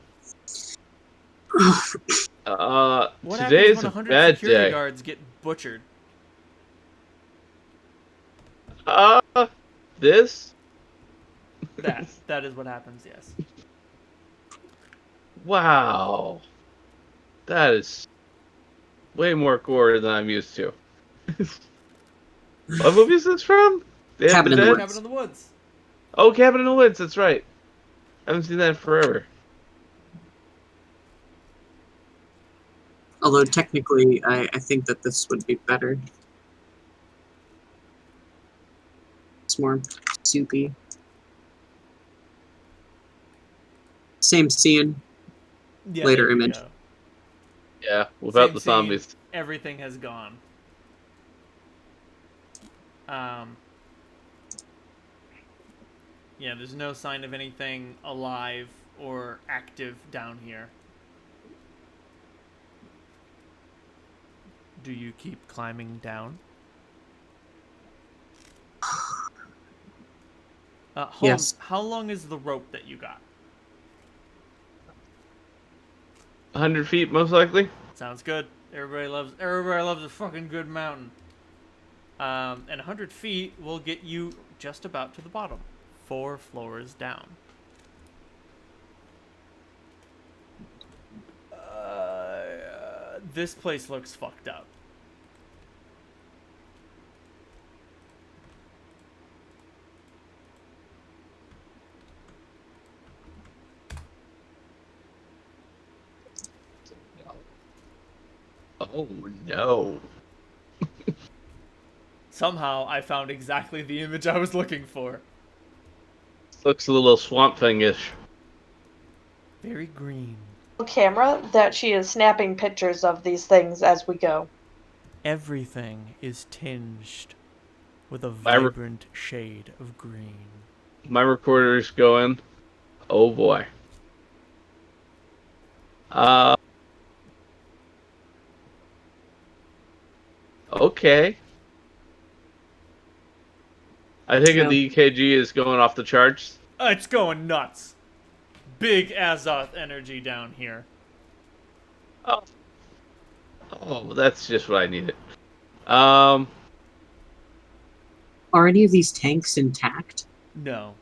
What Today's happens when a 100 bad security day. guards get butchered? This? That is what happens, yes. Wow. That is way more gore than I'm used to. What movie is this from? Day of Cabin in the Dead? Woods. Cabin in the Woods. Oh, Cabin in the Woods, that's right. I haven't seen that in forever. Although technically, I think that this would be better. It's more soupy. Same scene, Yeah, later there we image. go. Yeah, without Same the scene, zombies. everything has gone. Yeah, there's no sign of anything alive or active down here. Do you keep climbing down? Holmes, Yes. how long is the rope that you got? 100 feet, most likely. Sounds good. Everybody loves a fucking good mountain. And 100 feet will get you just about to the bottom. 4 floors down. This place looks fucked up. Oh no. Somehow, I found exactly the image I was looking for. Looks a little swamp thing-ish. Very green. Camera that she is snapping pictures of these things as we go. Everything is tinged with a My re- vibrant shade of green. My recorder's going. Oh boy. Okay. I think No. the EKG is going off the charts. It's going nuts. Big Azoth energy down here. Oh, that's just what I needed. Um, Are any of these tanks intact? No.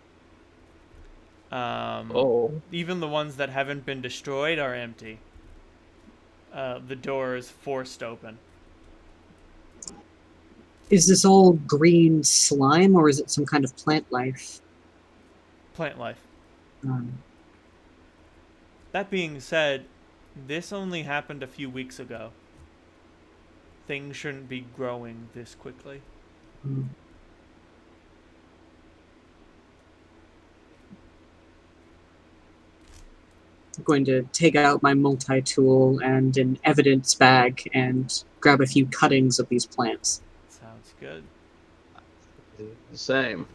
oh. Even the ones that haven't been destroyed are empty. The door is forced open. Is this all green slime, or is it some kind of plant life? Plant life. Um, That being said, this only happened a few weeks ago. Things shouldn't be growing this quickly. hmm. I'm going to take out my multi-tool and an evidence bag and grab a few cuttings of these plants. Sounds good. The same.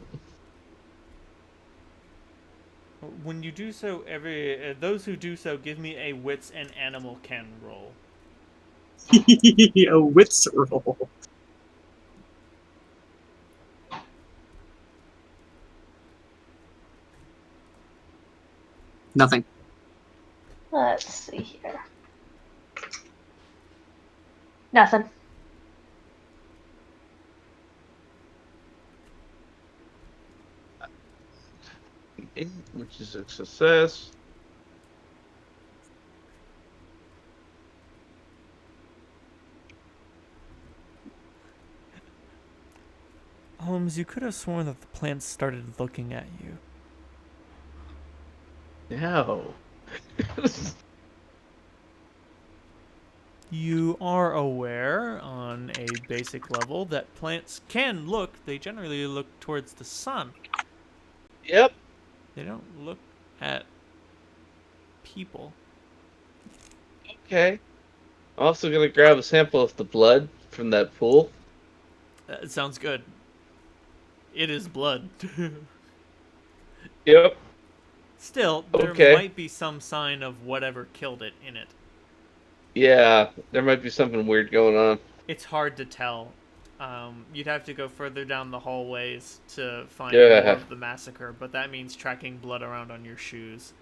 When you do so, those who do so, give me a wits and animal ken roll. A wits roll. Nothing. Let's see here. Nothing. Which is a success. Holmes, you could have sworn that the plants started looking at you. No. You are aware, on a basic level, that plants can look, they generally look towards the sun. Yep. They don't look at people. Okay. I'm also gonna grab a sample of the blood from that pool. It sounds good. It is blood. Yep. Still, there Okay. might be some sign of whatever killed it in it. Yeah, there might be something weird going on. It's hard to tell. You'd have to go further down the hallways to find Yeah. more of the massacre, but that means tracking blood around on your shoes.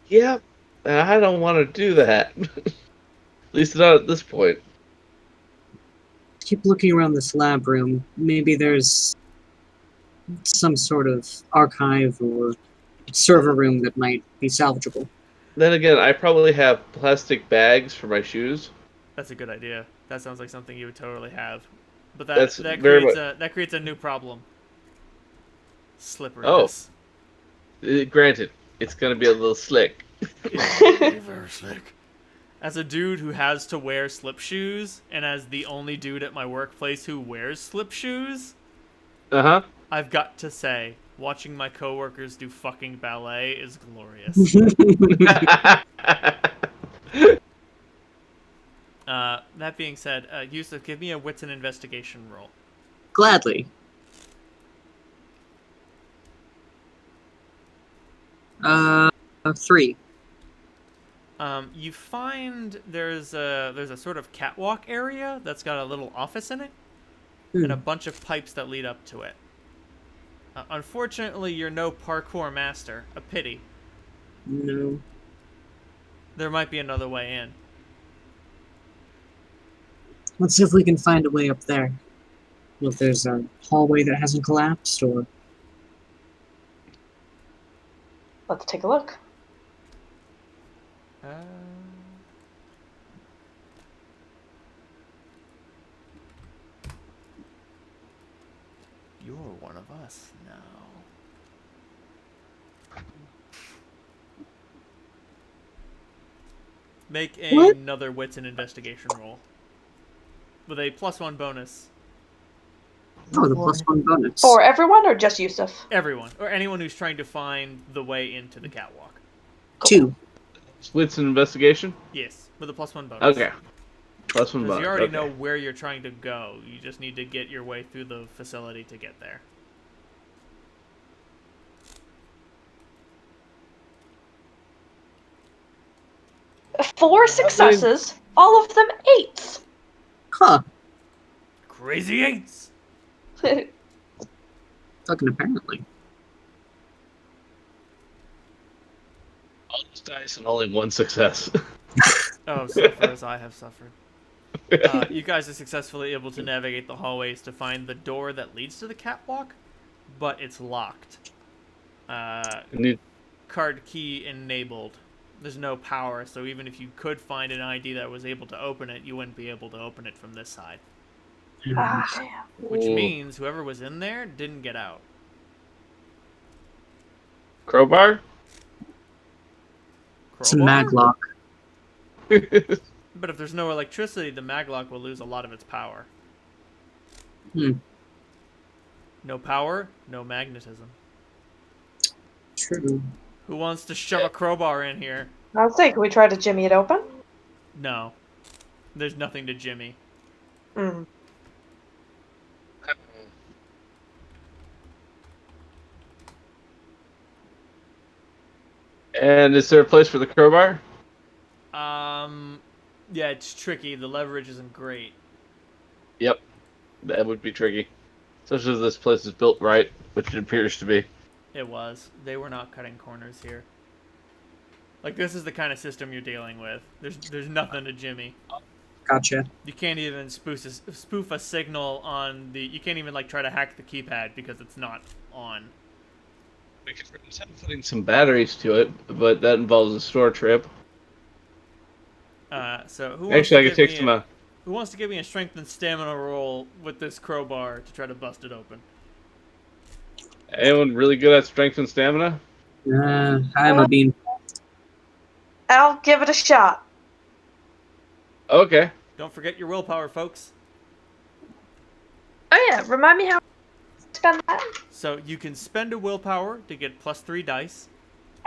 Yep. And I don't want to do that. At least not at this point. Keep looking around this lab room. Maybe there's some sort of archive or server room that might be salvageable. Then again, I probably have plastic bags for my shoes. That's a good idea. That sounds like something you would totally have. But That's that very creates a new problem. Oh. Slipperiness. Granted, it's gonna be a little slick. It's very slick. As a dude who has to wear slip shoes, and as the only dude at my workplace who wears slip shoes, Uh I've got to say, watching my coworkers do fucking ballet is glorious. huh. That being said, Yusuf, give me a Wits and Investigation roll. Gladly. 3. You find there's a sort of catwalk area that's got a little office in it, and a bunch of pipes that lead up to it. Unfortunately, you're no parkour master. A pity. No. There might be another way in. Let's see if we can find a way up there. If there's a hallway that hasn't collapsed, or... Let's take a look. You're one of us now. Make another Wits and Investigation roll. With a +1 bonus. Oh, the +1 bonus. For everyone or just Yusuf? Everyone. Or anyone who's trying to find the way into the catwalk. 2. Wits and investigation? Yes, with a +1 bonus. Okay. +1 bonus. Because you already okay. know where you're trying to go. You just need to get your way through the facility to get there. Four successes, all of them 8s. Huh. Crazy 8s! Fucking apparently. All those dice and only 1 success. Oh, suffer as I have suffered. You guys are successfully able to navigate the hallways to find the door that leads to the catwalk, but it's locked. Card key enabled. There's no power, so even if you could find an ID that was able to open it, you wouldn't be able to open it from this side. Ah, damn. Which means whoever was in there didn't get out. Crowbar? It's a maglock. But if there's no electricity, the maglock will lose a lot of its power. No power, no magnetism. True. Who wants to shove a crowbar in here? I was saying, can we try to jimmy it open? No. There's nothing to jimmy. Mm. And is there a place for the crowbar? Yeah, it's tricky. The leverage isn't great. Yep. That would be tricky. Especially if this place is built right, which it appears to be. It was. They were not cutting corners here. Like, this is the kind of system you're dealing with. There's nothing to jimmy. Gotcha. You can't even spoof a signal on the... You can't even, like, try to hack the keypad because it's not on. We could attempt putting some batteries to it, but that involves a store trip. So who wants Actually, I to could give take me some... who wants to give me a strength and stamina roll with this crowbar to try to bust it open? Anyone really good at strength and stamina? I'm a bean. I'll give it a shot. Okay. Don't forget your willpower, folks. Oh yeah, remind me how to spend that. So you can spend a willpower to get +3 dice.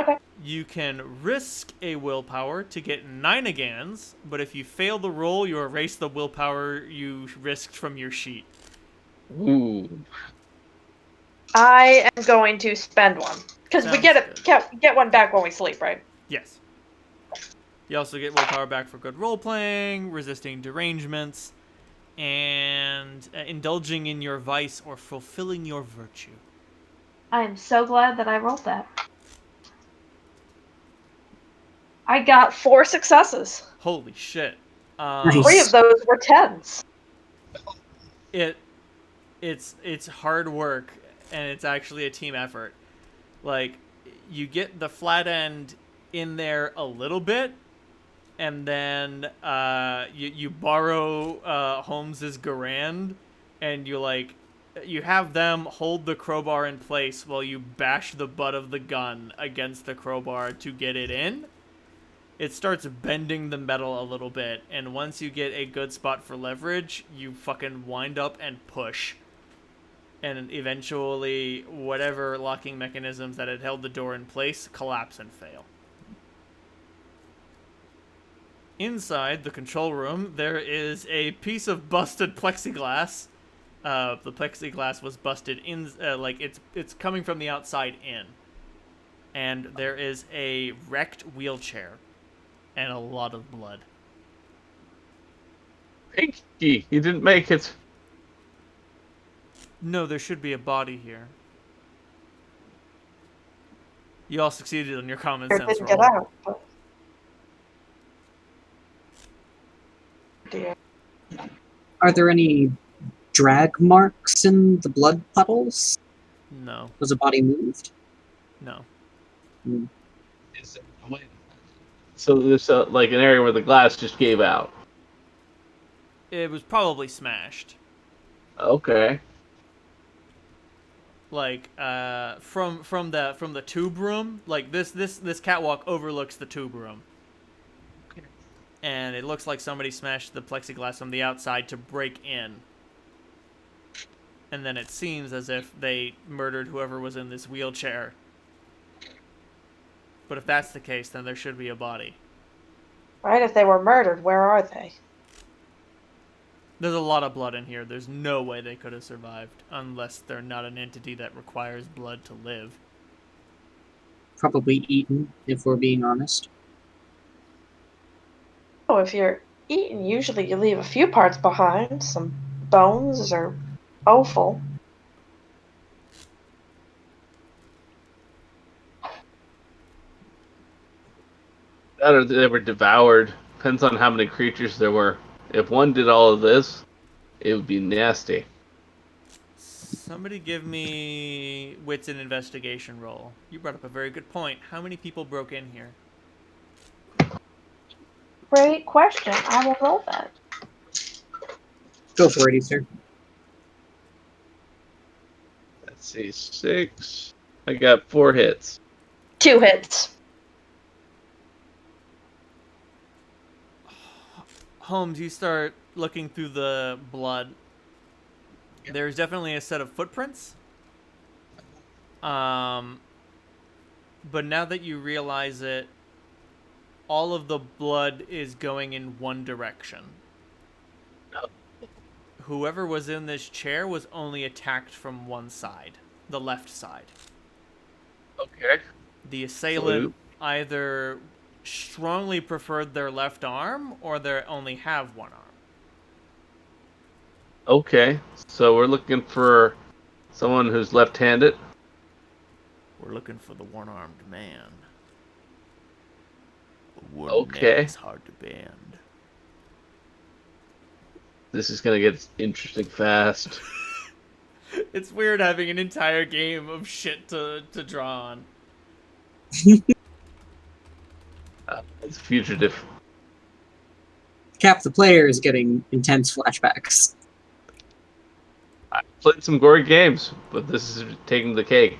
Okay. You can risk a willpower to get 9 agains, but if you fail the roll, you erase the willpower you risked from your sheet. Ooh. I am going to spend one. Because we get one back when we sleep, right? Yes. You also get willpower back for good role-playing, resisting derangements, and indulging in your vice or fulfilling your virtue. I am so glad that I rolled that. I got 4 successes. Holy shit. Nice. 3 of those were 10s. It's hard work, and it's actually a team effort. Like, you get the flat end in there a little bit, and then you borrow Holmes's Garand, and you have them hold the crowbar in place while you bash the butt of the gun against the crowbar to get it in. It starts bending the metal a little bit, and once you get a good spot for leverage, you fucking wind up and push. And eventually, whatever locking mechanisms that had held the door in place collapse and fail. Inside the control room, there is a piece of busted plexiglass. The plexiglass was busted in, it's coming from the outside in. and there is a wrecked wheelchair and a lot of blood. Pinky, he didn't make it. No, there should be a body here. You all succeeded on your common Or sense didn't roll. get out. But... Dear. Are there any drag marks in the blood puddles? No, Was a body moved? no. Wait. So there's like an area where the glass just gave out. It was probably smashed. Okay. Like from the tube room, like this catwalk overlooks the tube room. Okay. And it looks like somebody smashed the plexiglass from the outside to break in. And then it seems as if they murdered whoever was in this wheelchair. But if that's the case, then there should be a body. Right, if they were murdered, where are they? There's a lot of blood in here. There's no way they could have survived unless they're not an entity that requires blood to live. Probably eaten, if we're being honest. Oh, if you're eaten, usually you leave a few parts behind. Some bones or offal. That or they were devoured. Depends on how many creatures there were. If one did all of this, it would be nasty. Somebody give me Wits and Investigation roll. You brought up a very good point. How many people broke in here? Great question. I will roll that. Go for it, Easter. Let's see, 6. I got 4 hits. 2 hits. Holmes, you start looking through the blood. There's definitely a set of footprints. But now that you realize it, all of the blood is going in one direction. Whoever was in this chair was only attacked from one side, the left side. Okay. The assailant either strongly preferred their left arm or they only have one arm. Okay. So we're looking for someone who's left-handed. We're looking for the one-armed man. A wooden Okay. neck is hard to bend. This is gonna get interesting fast. It's weird having an entire game of shit to draw on. It's fugitive. Cap, the player, is getting intense flashbacks. I played some gory games, but this is taking the cake.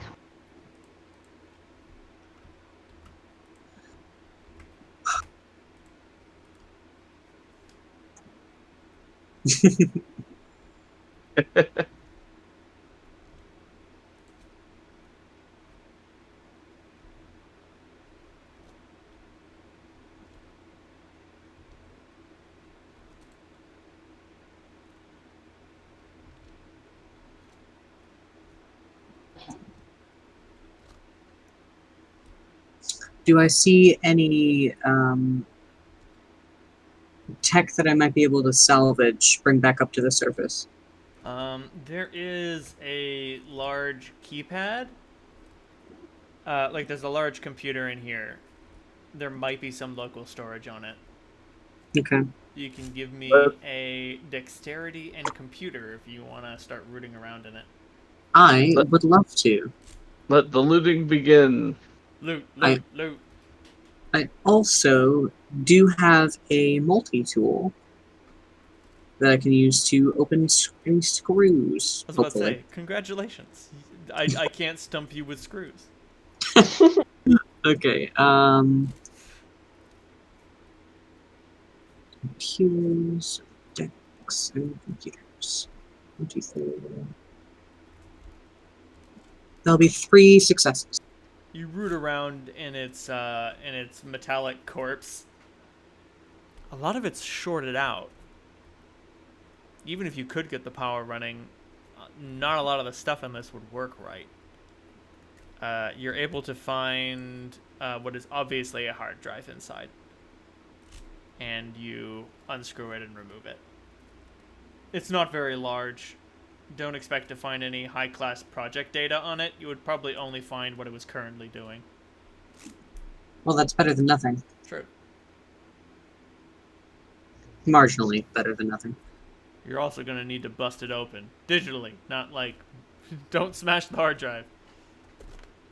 Do I see any tech that I might be able to salvage, bring back up to the surface? There is a large keypad. Like there's a large computer in here. There might be some local storage on it. Okay. You can give me a dexterity and computer if you want to start rooting around in it. I would love to. Let the looting begin. Loot. I also do have a multi-tool that I can use to open any screws, I was about to hopefully. say, congratulations. I can't stump you with screws. Okay, computers, decks, and computers. 24. There'll be 3 successes. You root around in its metallic corpse. A lot of it's shorted out. Even if you could get the power running, not a lot of the stuff in this would work right. you're able to find what is obviously a hard drive inside. And you unscrew it and remove it. It's not very large. Don't expect to find any high-class project data on it. You would probably only find what it was currently doing. Well, that's better than nothing. True. Marginally better than nothing. You're also going to need to bust it open. Digitally, not like... Don't smash the hard drive.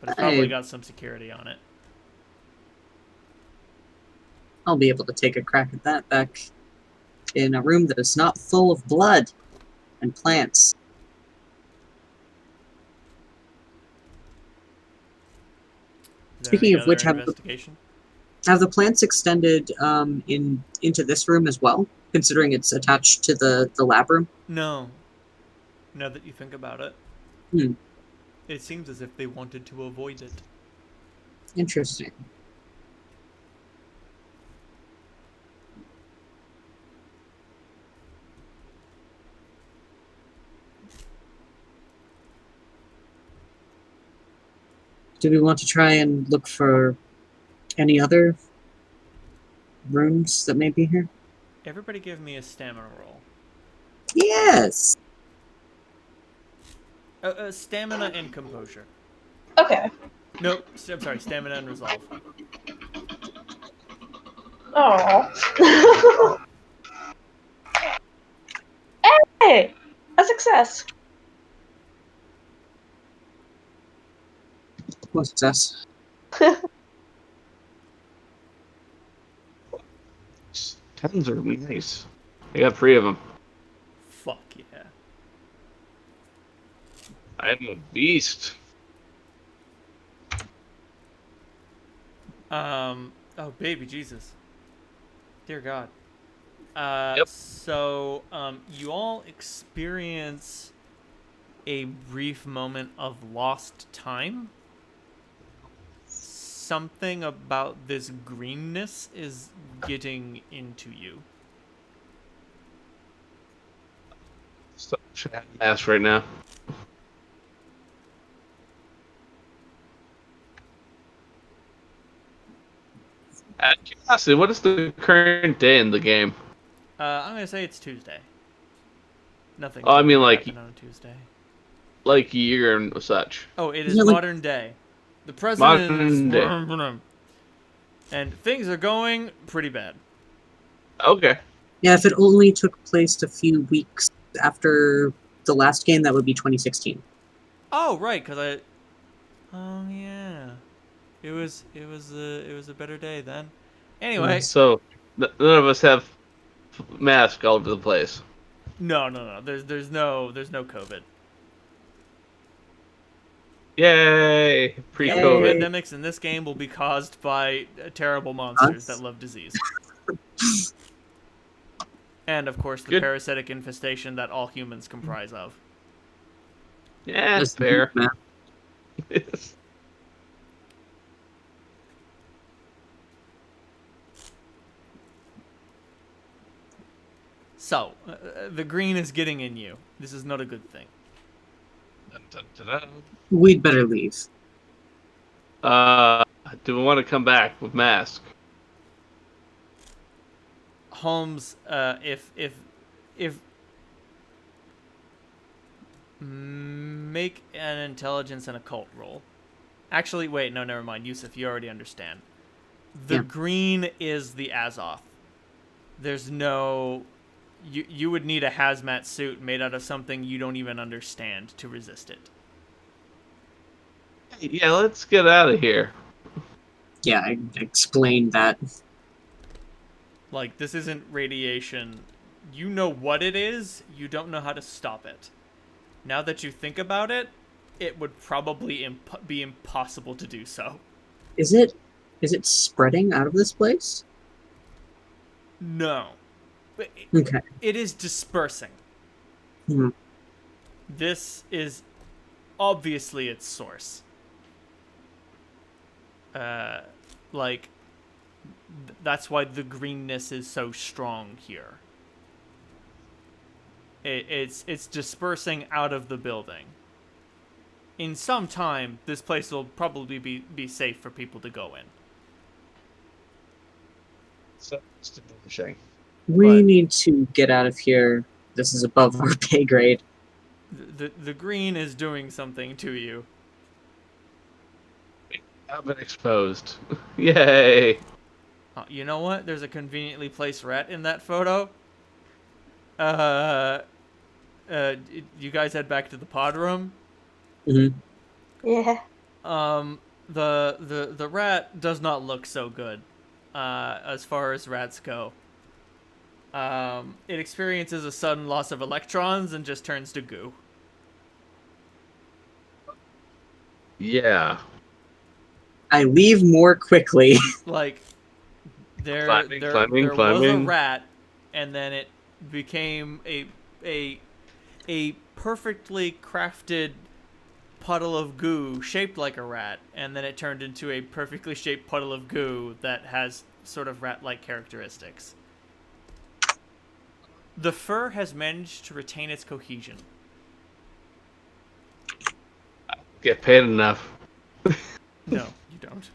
But it's probably got some security on it. I'll be able to take a crack at that back in a room that is not full of blood and plants. Speaking of which, have the plants extended into this room as well, considering it's attached to the lab room? No. Now that you think about it. Hmm. It seems as if they wanted to avoid it. Interesting. Do we want to try and look for any other rooms that may be here? Everybody give me a stamina roll. Yes! Stamina and composure. Okay. No, I'm sorry, stamina and resolve. Oh. Hey! A success. One success. Tens are nice. I got 3 of them. Fuck yeah. I'm a beast. Oh, baby Jesus. Dear God. Yep. So, you all experience a brief moment of lost time. Something about this greenness is getting into you. So, should have a mask right now. Out of curiosity, what is the current day in the game? I'm gonna say it's Tuesday. Nothing. Oh, I mean, will like- happen on a Tuesday. Like year and such. Oh, it is Yeah, like- modern day. The president is... Modern day. And things are going pretty bad. Okay. Yeah, if it only took place a few weeks after the last game, that would be 2016. Oh, right, because I... Oh, yeah. It was a better day then. Anyway. So, none of us have masks all over the place. No. There's no COVID. Yay! The Pre-COVID. pandemics in this game will be caused by terrible monsters that love disease. And, of course, the Good. parasitic infestation that all humans comprise of. Yeah, That's fair. the So, the green is getting in you. This is not a good thing. Dun, dun, dun, dun. We'd better leave. Do we want to come back with masks? Holmes, if make an intelligence and occult roll. Actually, wait, no, never mind. Yusuf, you already understand. The Yeah. green is the Azoth. There's no... You would need a hazmat suit made out of something you don't even understand to resist it. Yeah, let's get out of here. Yeah, I explained that. Like, this isn't radiation. You know what it is, you don't know how to stop it. Now that you think about it, it would probably be impossible to do so. Is it spreading out of this place? No. But Okay. it is dispersing. Hmm. This is obviously its source. That's why the greenness is so strong here. It's dispersing out of the building in some time, this place will probably be safe for people to go in. So it's diminishing. We But- need to get out of here. This is above our pay grade. The green is doing something to you. I've been exposed. Yay! You know what? There's a conveniently placed rat in that photo. You guys head back to the pod room. Hmm. Yeah. The rat does not look so good, as far as rats go. It experiences a sudden loss of electrons and just turns to goo. Yeah. I leave more quickly. Like, there Climbing, was a climbing. rat, and then it became a perfectly crafted puddle of goo shaped like a rat, and then it turned into a perfectly shaped puddle of goo that has sort of rat-like characteristics. The fur has managed to retain its cohesion. Get paid enough. No, you don't.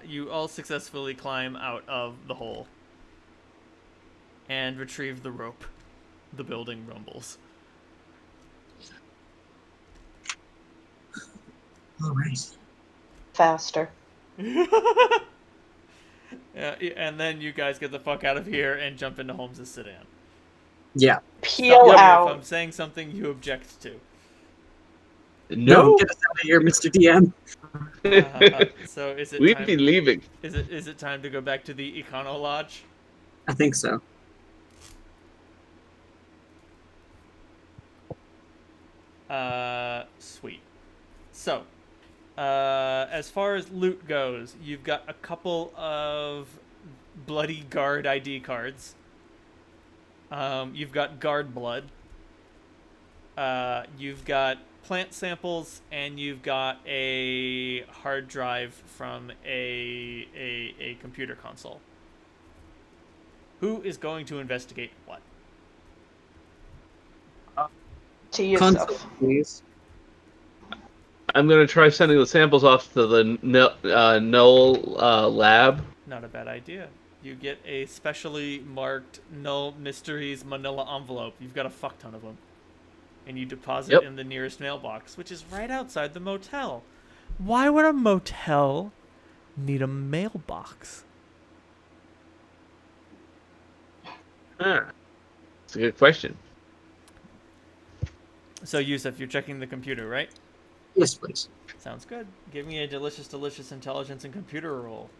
You all successfully climb out of the hole and retrieve the rope. The building rumbles. All right. Faster. And then you guys get the fuck out of here and jump into Holmes' sedan. Yeah. Peel Stop me out. if I'm saying something you object to. No, Get us out of here, Mr. DM. So is it we'd time? be leaving. Is it time to go back to the Econo Lodge? I think so. Sweet. So, as far as loot goes, you've got a couple of bloody guard ID cards. You've got guard blood. You've got plant samples, and you've got a hard drive from a computer console. Who is going to investigate what? To use Console, stuff. please. I'm gonna try sending the samples off to the Null lab. Not a bad idea. You get a specially marked Null Mysteries manila envelope. You've got a fuck ton of them. And you deposit Yep. in the nearest mailbox, which is right outside the motel. Why would a motel need a mailbox? That's a good question. So, Yusuf, you're checking the computer, right? Yes, please. Sounds good. Give me a delicious intelligence and computer roll.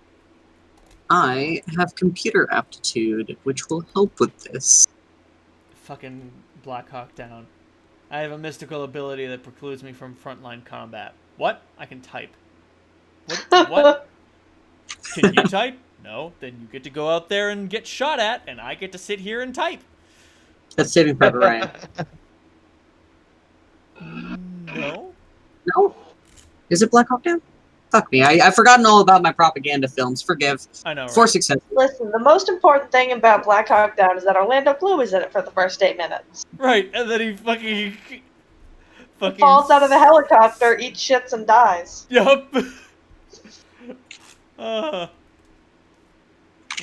I have computer aptitude, which will help with this. Fucking Black Hawk down. I have a mystical ability that precludes me from frontline combat. What? I can type. What? What? Can you type? No. Then you get to go out there and get shot at, and I get to sit here and type. That's Saving Private Ryan. No? No? Is it Black Hawk Down? Fuck me. I've forgotten all about my propaganda films. Forgive. I know, right? 4 successes. Listen, the most important thing about Black Hawk Down is that Orlando Bloom is in it for the first 8 minutes. Right, and then he fucking Falls out of the helicopter, eats shits, and dies. Yup.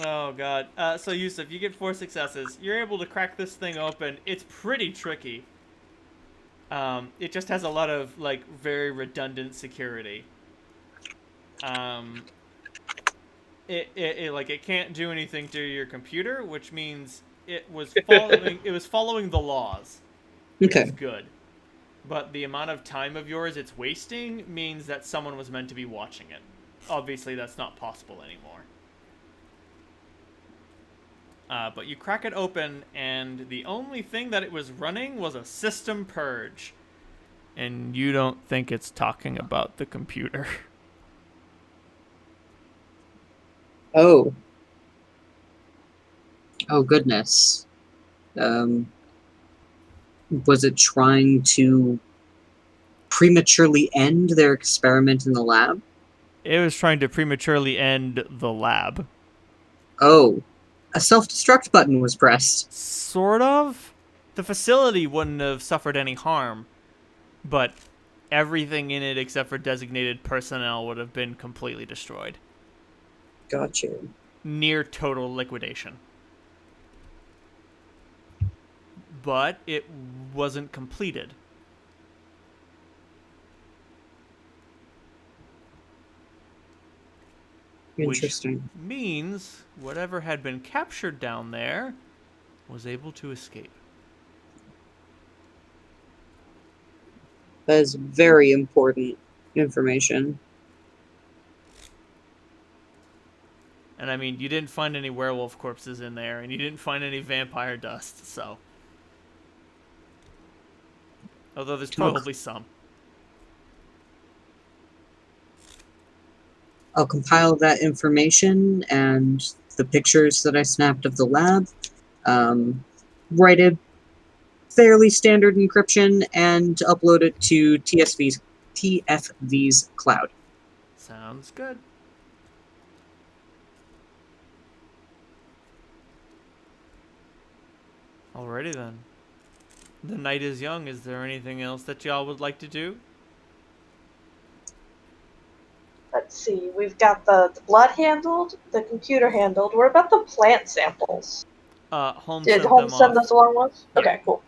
Oh god. So Yusuf, you get 4 successes. You're able to crack this thing open. It's pretty tricky. It just has a lot of like very redundant security. It can't do anything to your computer, which means it was following the laws. Which Okay. is good. But the amount of time of yours it's wasting means that someone was meant to be watching it. Obviously, that's not possible anymore. But you crack it open, and the only thing that it was running was a system purge. And you don't think it's talking about the computer. Oh. Oh, goodness. Was it trying to prematurely end their experiment in the lab? It was trying to prematurely end the lab. Oh. A self-destruct button was pressed. Sort of. The facility wouldn't have suffered any harm. but everything in it except for designated personnel would have been completely destroyed. Gotcha. Near total liquidation. But it wasn't completed. Interesting. Which means whatever had been captured down there was able to escape. That is very important information. And I mean, you didn't find any werewolf corpses in there, and you didn't find any vampire dust, so. Although there's probably some. I'll compile that information and the pictures that I snapped of the lab, write a fairly standard encryption, and upload it to TFV's cloud. Sounds good. Alrighty then. The night is young. Is there anything else that y'all would like to do? Let's see. We've got the blood handled, the computer handled. What about the plant samples? Holmes Did sent Holmes them send off. those along with us? Yeah. Okay, cool.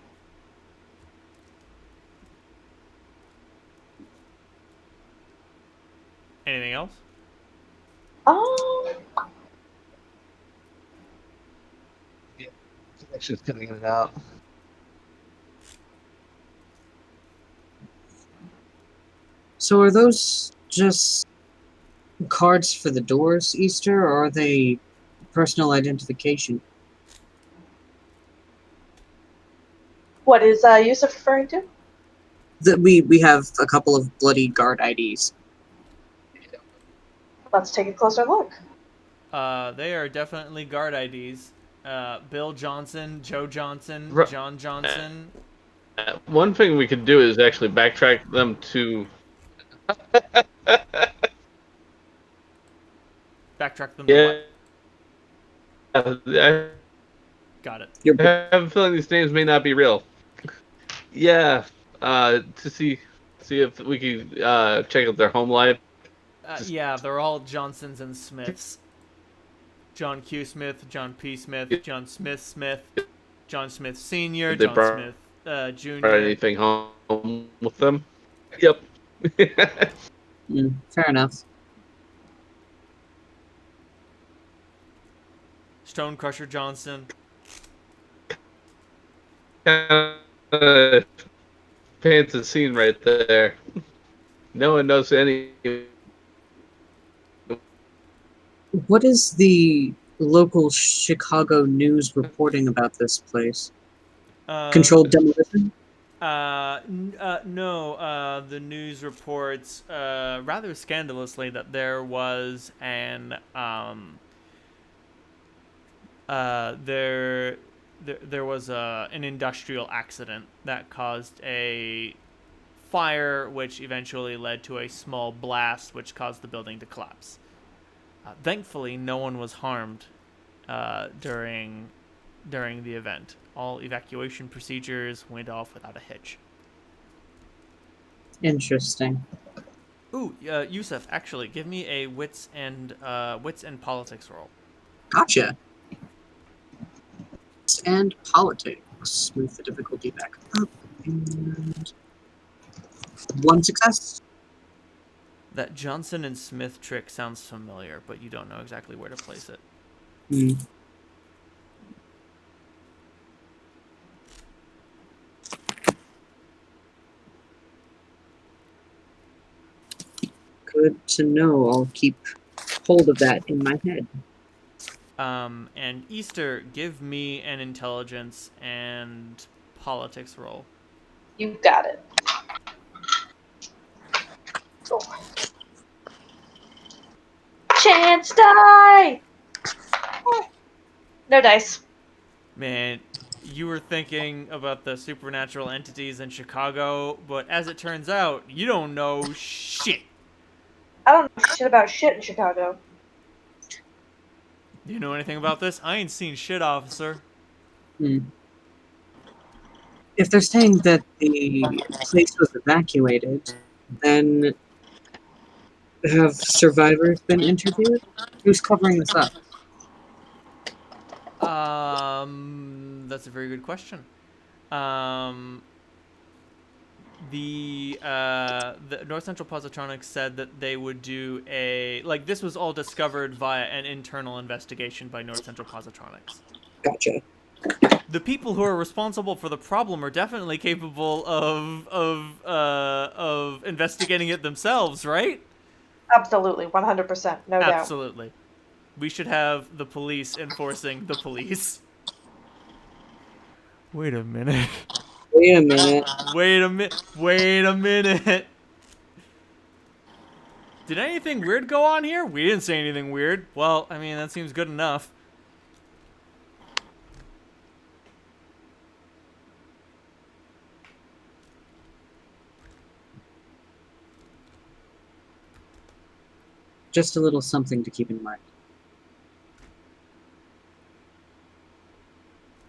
Anything else? Connection's cutting in and out. So are those just cards for the doors, Easter, or are they personal identification? What is Yusuf referring to? That we have a couple of bloody guard IDs. Let's take a closer look. They are definitely guard IDs. Bill Johnson, Joe Johnson, Ru- John Johnson. One thing we could do is actually backtrack them to. Backtrack them to what? I Got it. have a feeling these names may not be real. Yeah, to see if we can check out their home life. Yeah, they're all Johnsons and Smiths. John Q. Smith, John P. Smith, John Smith, John Smith Sr., If they John brought Smith Jr. anything home with them. Yep. Fair enough. Stone Crusher Johnson. Paints a scene right there. No one knows any. What is the local Chicago news reporting about this place? Controlled demolition? No. The news reports, rather scandalously, that there was an there was an industrial accident that caused a fire, which eventually led to a small blast, which caused the building to collapse. Thankfully, no one was harmed during the event. All evacuation procedures went off without a hitch. Interesting. Ooh, Yusuf, actually, give me a wits and politics roll. Gotcha. And politics. Move the difficulty back up. And one success. That Johnson and Smith trick sounds familiar, but you don't know exactly where to place it. Good to know. I'll keep hold of that in my head. And Easter, give me an intelligence and politics roll. You got it. Oh. Chance die! No dice. Man, you were thinking about the supernatural entities in Chicago, but as it turns out, you don't know shit. I don't know shit about shit in Chicago. Do you know anything about this? I ain't seen shit, officer. If they're saying that the place was evacuated, then have survivors been interviewed? Who's covering this up? That's a very good question. Um, the North Central Positronics said that they would do this was all discovered via an internal investigation by North Central Positronics. Gotcha. The people who are responsible for the problem are definitely capable of investigating it themselves, right? Absolutely, 100%, no doubt. Absolutely. We should have the police enforcing the police. Wait a minute. Wait a minute. Wait a minute. Wait a minute. Did anything weird go on here? We didn't say anything weird. Well, I mean, that seems good enough. Just a little something to keep in mind.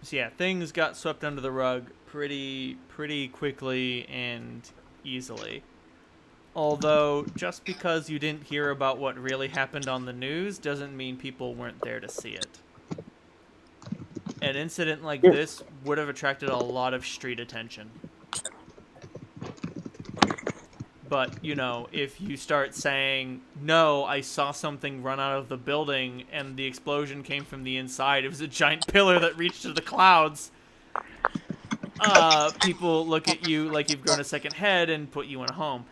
So yeah, things got swept under the rug pretty quickly and easily. Although, just because you didn't hear about what really happened on the news doesn't mean people weren't there to see it. An incident like this would have attracted a lot of street attention. But, you know, if you start saying, no, I saw something run out of the building and the explosion came from the inside, it was a giant pillar that reached to the clouds, people look at you like you've grown a second head and put you in a home.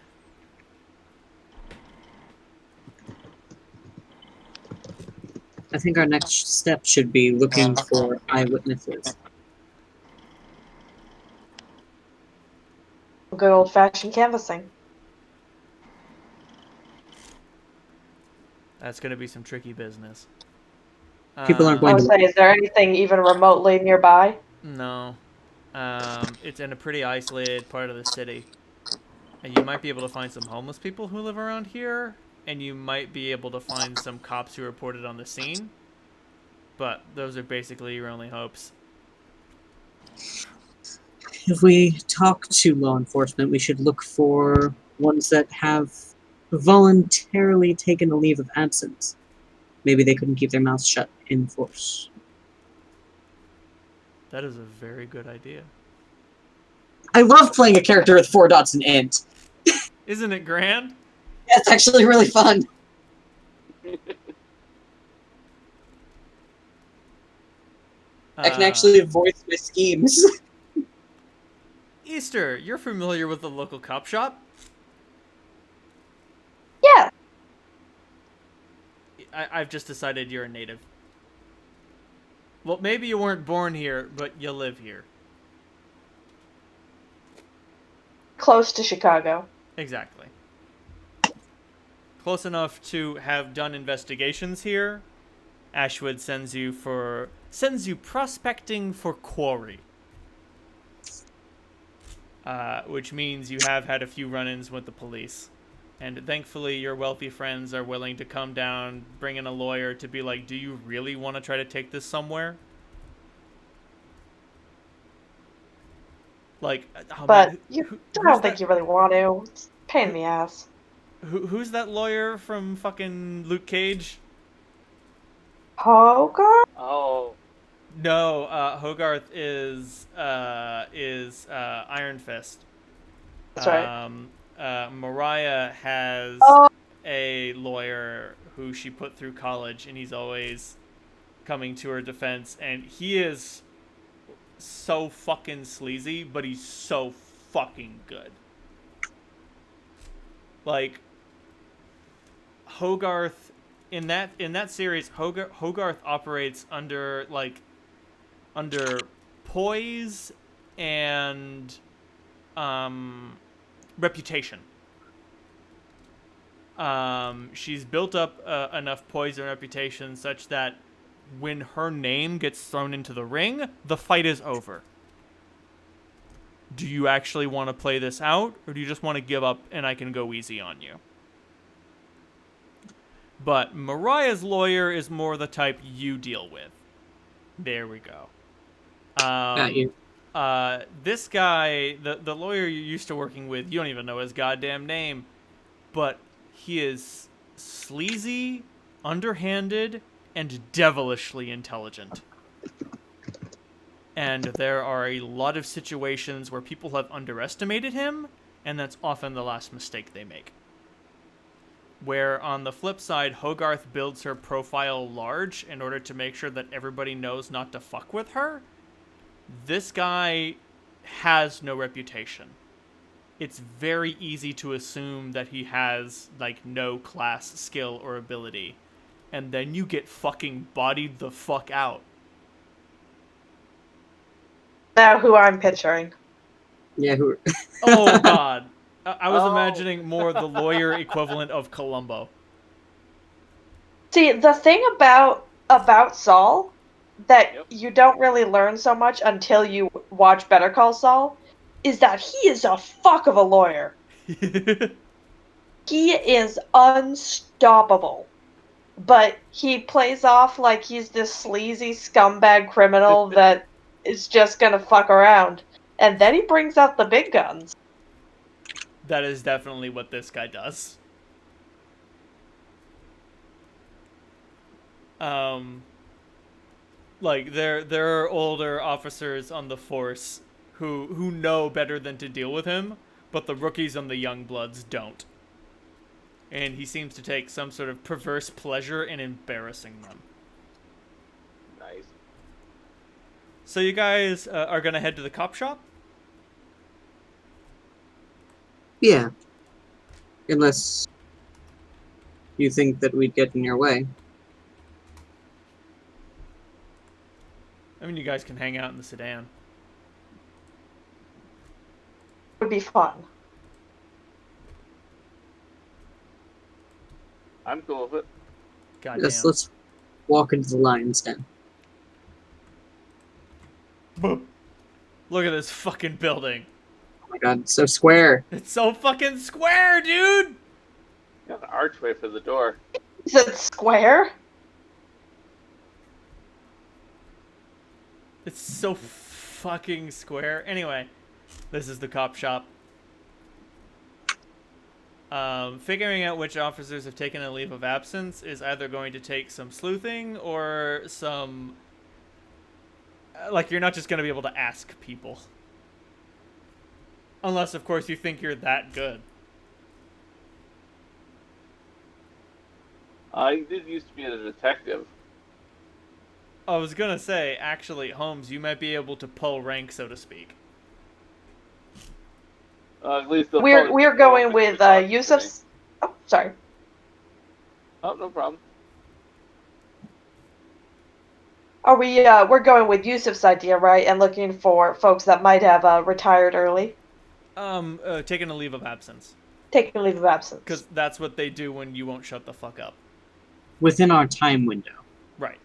I think our next step should be looking for eyewitnesses. Good old-fashioned canvassing. That's going to be some tricky business. People aren't I going would to... say, is there anything even remotely nearby? No. It's in a pretty isolated part of the city. And you might be able to find some homeless people who live around here, and you might be able to find some cops who reported on the scene. But those are basically your only hopes. If we talk to law enforcement, we should look for ones that have voluntarily taken a leave of absence. Maybe they couldn't keep their mouths shut in force. That is a very good idea. I love playing a character with 4 dots and int. Isn't it grand? It's actually really fun. I can actually voice my schemes. Easter, you're familiar with the local cop shop? Yeah. I've just decided you're a native. Well, maybe you weren't born here, but you live here. Close to Chicago. Exactly. Close enough to have done investigations here. Ashwood sends you prospecting for quarry. Which means you have had a few run-ins with the police. And thankfully your wealthy friends are willing to come down, bring in a lawyer to be like, do you really want to try to take this somewhere? Like, oh, But man, I don't think you really want to. It's a pain in the ass. Who's that lawyer from fucking Luke Cage? Hogarth? Oh. No, Hogarth is Iron Fist. That's right. Mariah has a lawyer who she put through college, and he's always coming to her defense, and he is so fucking sleazy, but he's so fucking good. Like, Hogarth in that series, Hogarth operates under poise and reputation. She's built up enough poise and reputation such that when her name gets thrown into the ring, the fight is over. Do you actually want to play this out, or do you just want to give up and I can go easy on you? But Mariah's lawyer is more the type you deal with. There we go. Got you. This guy, the lawyer you're used to working with, you don't even know his goddamn name, but he is sleazy, underhanded, and devilishly intelligent. And there are a lot of situations where people have underestimated him, and that's often the last mistake they make. Where, on the flip side, Hogarth builds her profile large in order to make sure that everybody knows not to fuck with her, this guy has no reputation. It's very easy to assume that he has, like, no class, skill, or ability. And then you get fucking bodied the fuck out. Now who I'm picturing. Yeah, who? Oh, God. I was Oh. imagining more the lawyer equivalent of Columbo. See, the thing about Saul that you don't really learn so much until you watch Better Call Saul is that he is a fuck of a lawyer. He is unstoppable. But he plays off like he's this sleazy scumbag criminal that is just gonna fuck around. And then he brings out the big guns. That is definitely what this guy does. Like there are older officers on the force who know better than to deal with him, but the rookies and the young bloods don't. And he seems to take some sort of perverse pleasure in embarrassing them. Nice. So you guys are gonna head to the cop shop? Yeah. Unless you think that we'd get in your way. I mean, you guys can hang out in the sedan. Would be fun. I'm cool with it. Goddamn. Yes, let's walk into the lion's den. Boop. Look at this fucking building. Oh my god, it's so square. It's so fucking square, dude! Got an archway for the door. Is it square? It's so fucking square. Anyway, this is the cop shop. Figuring out which officers have taken a leave of absence is either going to take some sleuthing or some... Like, you're not just going to be able to ask people. Unless, of course, you think you're that good. I did used to be a detective. I was going to say, actually, Holmes, you might be able to pull rank, so to speak. At least We're going with Yusuf's. Oh, sorry. Oh, no problem. Are we? We're going with Yusuf's idea, right? And looking for folks that might have retired early. Taking a leave of absence. Taking a leave of absence. Because that's what they do when you won't shut the fuck up. Within our time window. Right.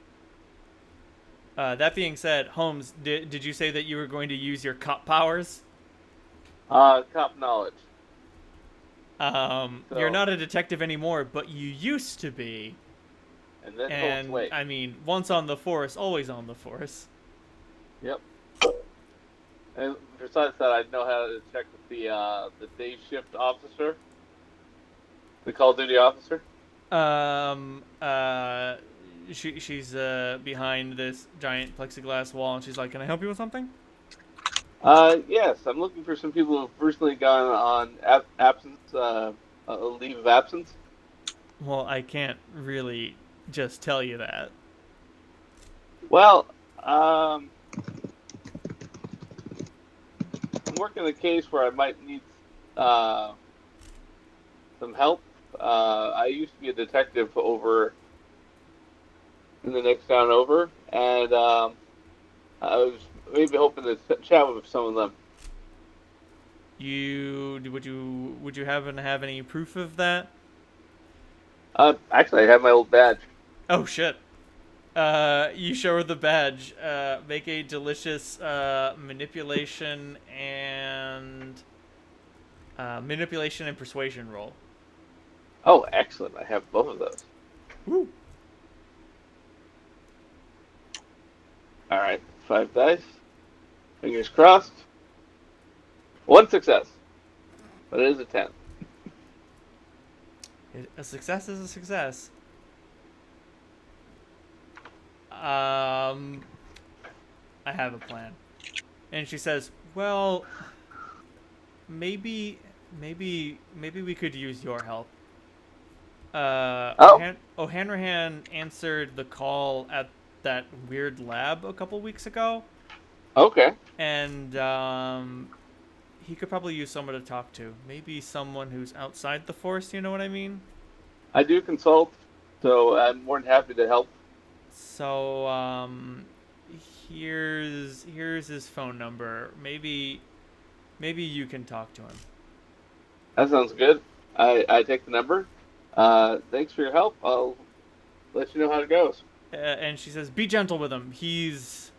That being said, Holmes, did you say that you were going to use your cop powers? Cop knowledge. You're not a detective anymore, but you used to be. And then And, wait. I mean, once on the force, always on the force. Yep. And besides that, I know how to check with the day shift officer, the Call of Duty officer. She's behind this giant plexiglass wall, and she's like, "Can I help you with something?" Yes, I'm looking for some people who've recently gone on absence, a leave of absence. Well, I can't really just tell you that. Well, I'm working a case where I might need some help. I used to be a detective over in the next town over, and I was maybe hoping to chat with some of them. Would you happen to have any proof of that? Actually, I have my old badge. Oh shit. You show her the badge. Make a delicious manipulation and persuasion roll. Oh, excellent! I have both of those. Woo. All right, 5 dice. Fingers crossed. 1 success. But it is a 10. A success is a success. I have a plan. And she says, well, maybe we could use your help. Oh, O'Hanrahan answered the call at that weird lab a couple weeks ago, okay. and he could probably use someone to talk to. Maybe someone who's outside the force. You know what I mean? I do consult, so I'm more than happy to help. So here's his phone number. Maybe you can talk to him. That sounds good. I take the number. Thanks for your help. I'll let you know how it goes. And she says, "Be gentle with him. He's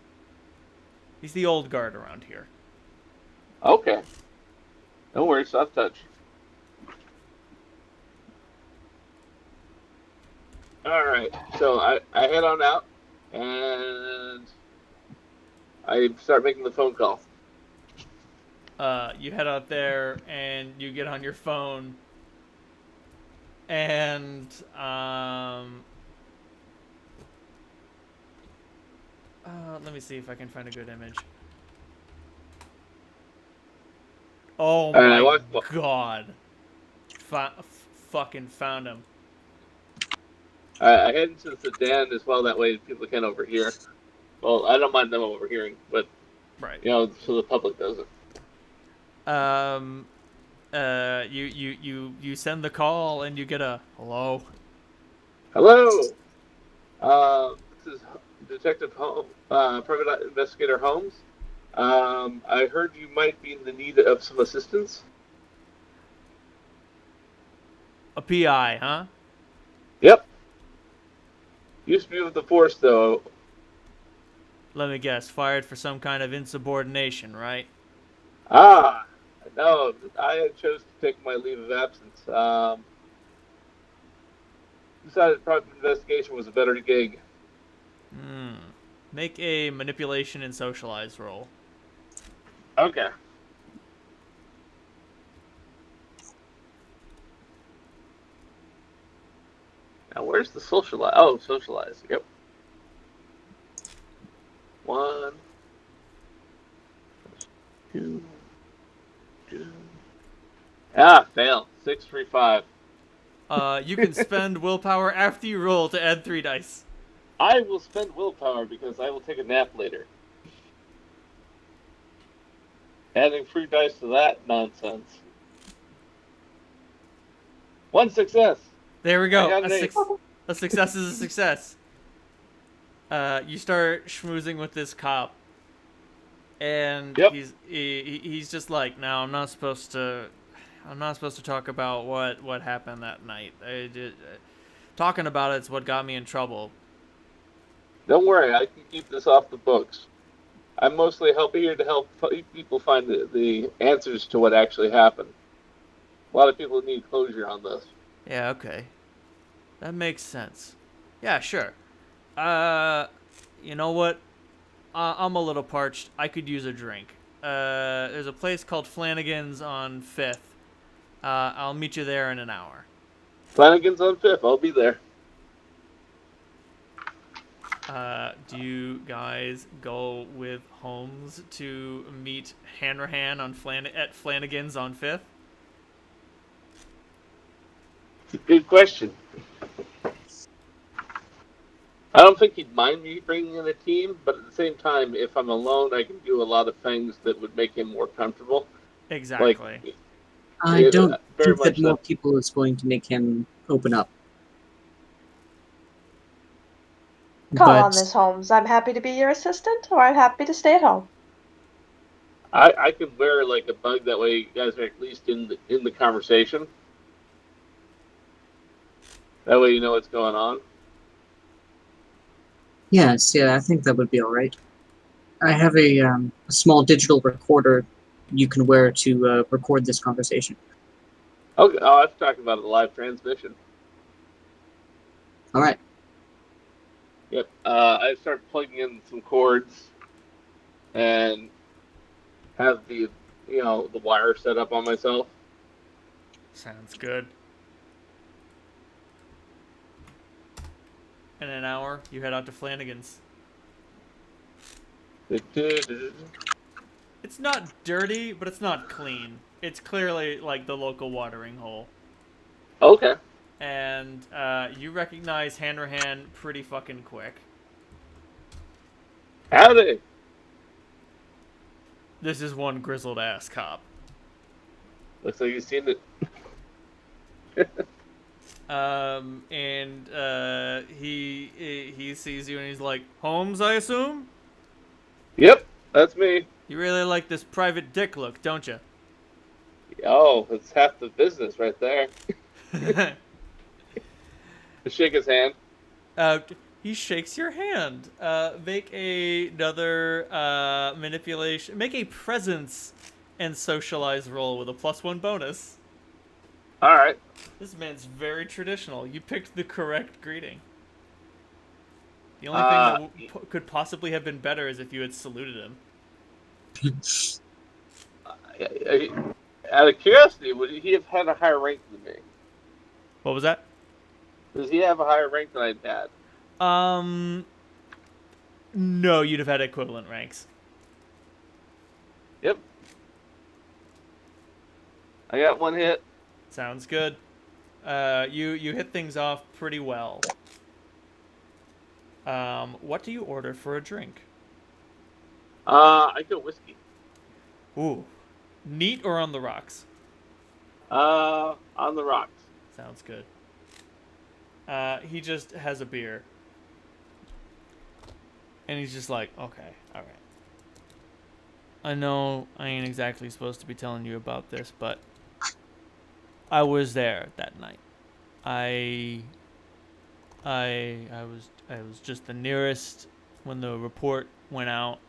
the old guard around here." Okay. No worries, soft touch. Alright, so I head on out, and I start making the phone call. You head out there and you get on your phone, and let me see if I can find a good image. Oh And I my walk, god! Fucking found him. I head into the sedan as well, that way people can overhear. Well, I don't mind them overhearing, but, Right. so the public doesn't. You send the call and you get a hello. Hello! This is Detective Private Investigator Holmes. I heard you might be in the need of some assistance. A PI, huh? Yep. Used to be with the Force, though. Let me guess. Fired for some kind of insubordination, right? Ah, no, I chose to take my leave of absence. Decided private investigation was a better gig. Make a manipulation and socialize roll. Okay. Now, where's the socialize? Oh, socialize. Yep. 1, 2, 2. Ah, fail. 6, 3, 5. You can spend willpower after you roll to add 3 dice. I will spend willpower because I will take a nap later. Adding 3 dice to that nonsense. 1 success. There we go. I got an 8. A success is a success. You start schmoozing with this cop, and Yep. he's just like, no, I'm not supposed to talk about what happened that night. Talking about it's what got me in trouble. Don't worry, I can keep this off the books. I'm mostly here to help people find the answers to what actually happened. A lot of people need closure on this. Yeah, okay. That makes sense. Yeah, sure. You know what? I'm a little parched. I could use a drink. There's a place called Flanagan's on 5th. I'll meet you there in an hour. Flanagan's on 5th. I'll be there. Do you guys go with Holmes to meet Hanrahan at Flanagan's on 5th? Good question. I don't think he'd mind me bringing in a team, but at the same time, if I'm alone, I can do a lot of things that would make him more comfortable. Exactly. Like, I don't very think that much more so. people is going to make him open up. Call But on Miss Holmes. I'm happy to be your assistant, or I'm happy to stay at home. I could wear like a bug, that way you guys are at least in the conversation. That way you know what's going on. yes, yeah, I think that would be all right. I have a small digital recorder you can wear to record this conversation. Okay, I was talking about a live transmission. All right. Yep. I start plugging in some cords, and have the wire set up on myself. Sounds good. In an hour, you head out to Flanagan's. It's not dirty, but it's not clean. It's clearly like the local watering hole. Okay. And you recognize Hanrahan pretty fucking quick. Howdy. This is one grizzled ass cop. Looks like you've seen it. He sees you and he's like, Holmes, I assume? Yep, that's me. You really like this private dick look, don't you? Oh, it's half the business right there. Shake his hand. He shakes your hand. Make another manipulation. Make a presence and socialize roll with a +1 bonus. All right. This man's very traditional. You picked the correct greeting. The only thing that could possibly have been better is if you had saluted him. Out of curiosity, would he have had a higher rank than me? What was that? Does he have a higher rank than I had? No, you'd have had equivalent ranks. Yep. I got one hit. Sounds good. You hit things off pretty well. What do you order for a drink? I go whiskey. Ooh. Neat or on the rocks? On the rocks. Sounds good. He just has a beer. And he's just like, okay, alright. I know I ain't exactly supposed to be telling you about this, but I was there that night. I was just the nearest when the report went out.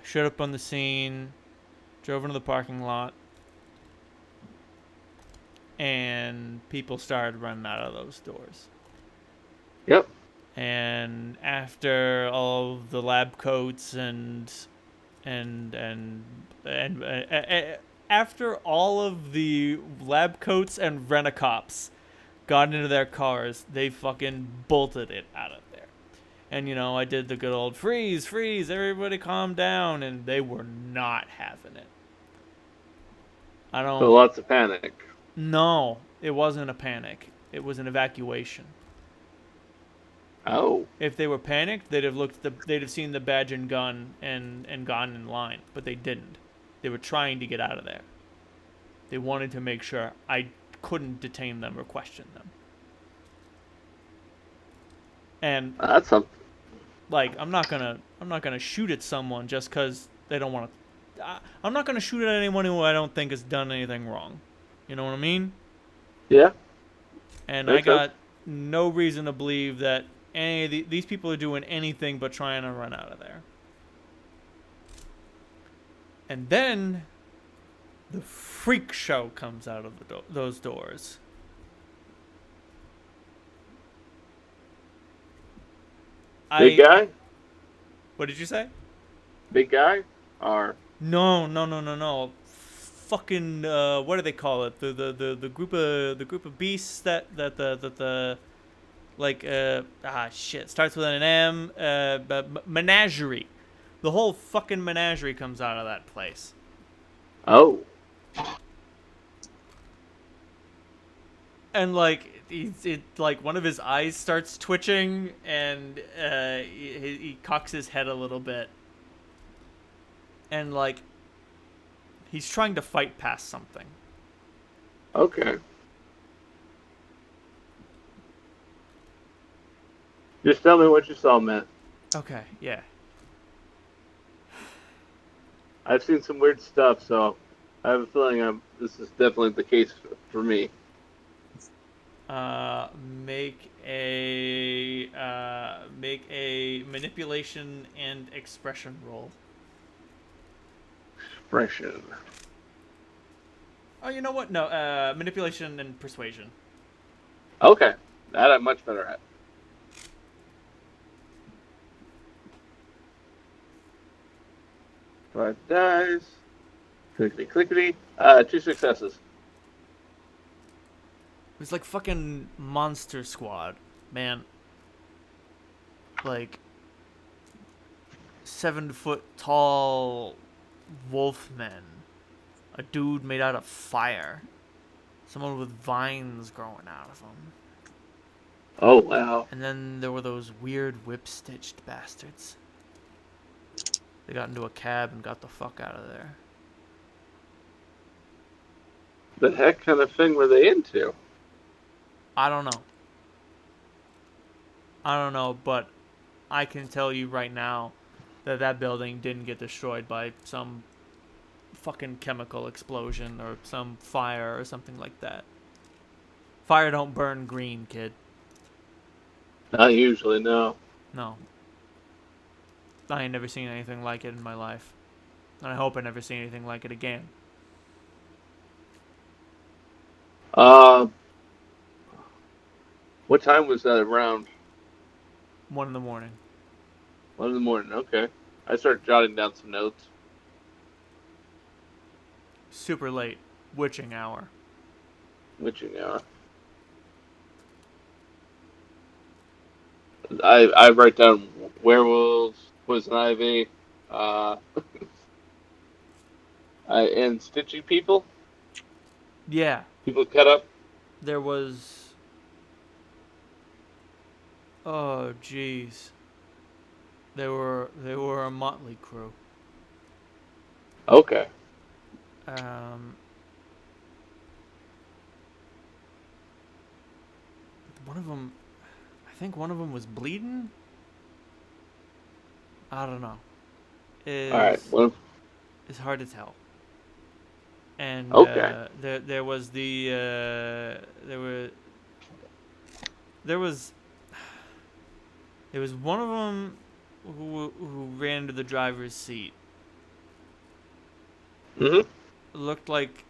I showed up on the scene, drove into the parking lot, and people started running out of those doors. Yep. And after all of the lab coats and after all of the lab coats and rent-a-cops got into their cars, they fucking bolted it out of there. And, I did the good old freeze, everybody calm down, and they were not having it. So lots of panic. No, it wasn't a panic. It was an evacuation. Oh. If they were panicked, they'd have seen the badge and gun and gone in line, but they didn't. They were trying to get out of there. They wanted to make sure I couldn't detain them or question them. And that's something. Like, I'm not gonna shoot at someone just because they don't want to. I'm not gonna shoot at anyone who I don't think has done anything wrong. You know what I mean? Yeah. And Makes I got sense. no reason to believe that any of these people are doing anything but trying to run out of there. And then the freak show comes out of those doors. Big guy? What did you say? Big guy? Or No. Fucking what do they call it? The group of beasts that like shit starts with an M. Menagerie. The whole fucking menagerie comes out of that place. Oh. And like like one of his eyes starts twitching, and he cocks his head a little bit, and like he's trying to fight past something. Okay. Just tell me what you saw, man. Okay, yeah. I've seen some weird stuff, so I have a feeling this is definitely the case for me. Make a manipulation and expression roll. Expression. Oh, you know what? No, manipulation and persuasion. Okay, that I'm much better at. Five dice. Clickety clickety. 2 successes. It was like fucking Monster Squad, man. Like 7-foot tall wolfmen. A dude made out of fire. Someone with vines growing out of him. Oh wow. And then there were those weird whip-stitched bastards. They got into a cab and got the fuck out of there. The heck kind of thing were they into? I don't know. But I can tell you right now that that building didn't get destroyed by some fucking chemical explosion or some fire or something like that. Fire don't burn green, kid. Not usually, no. No. I ain't never seen anything like it in my life. And I hope I never see anything like it again. What time was that around? 1 in the morning. 1 in the morning, okay. I started jotting down some notes. Super late. Witching hour. Witching hour. I write down werewolves, poison ivy, and stitching people. Yeah. People cut up. There was... Oh, jeez. They were a motley crew. Okay. One of them... I think one of them was bleeding? I don't know. Alright. Well, It's hard to tell. And okay. there was the there was one of them who ran to the driver's seat. Mm-hmm. Looked like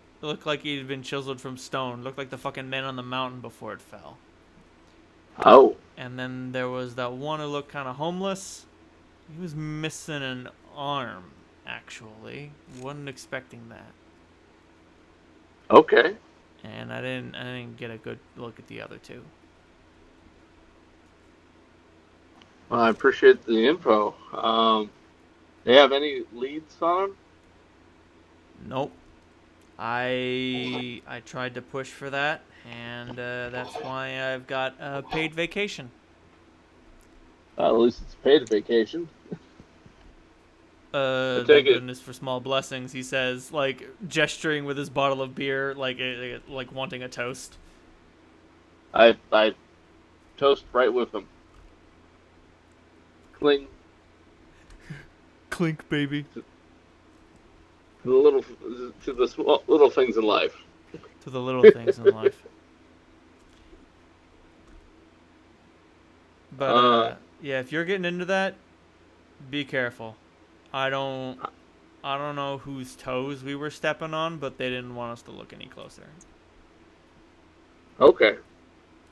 he'd been chiseled from stone. Looked like the fucking man on the mountain before it fell. Oh. And then there was that one who looked kind of homeless. He was missing an arm, actually. Wasn't expecting that. Okay. And I didn't get a good look at the other two. Well, I appreciate the info. Do you have any leads on them? Nope. I tried to push for that, and that's why I've got a paid vacation. At least it's paid vacation. I Thank take it. goodness for small blessings, he says, like gesturing with his bottle of beer, like wanting a toast. I toast right with them. Cling Clink, baby. to the small little things in life. To the little things in life. But yeah, if you're getting into that, be careful. I don't know whose toes we were stepping on, but they didn't want us to look any closer. Okay.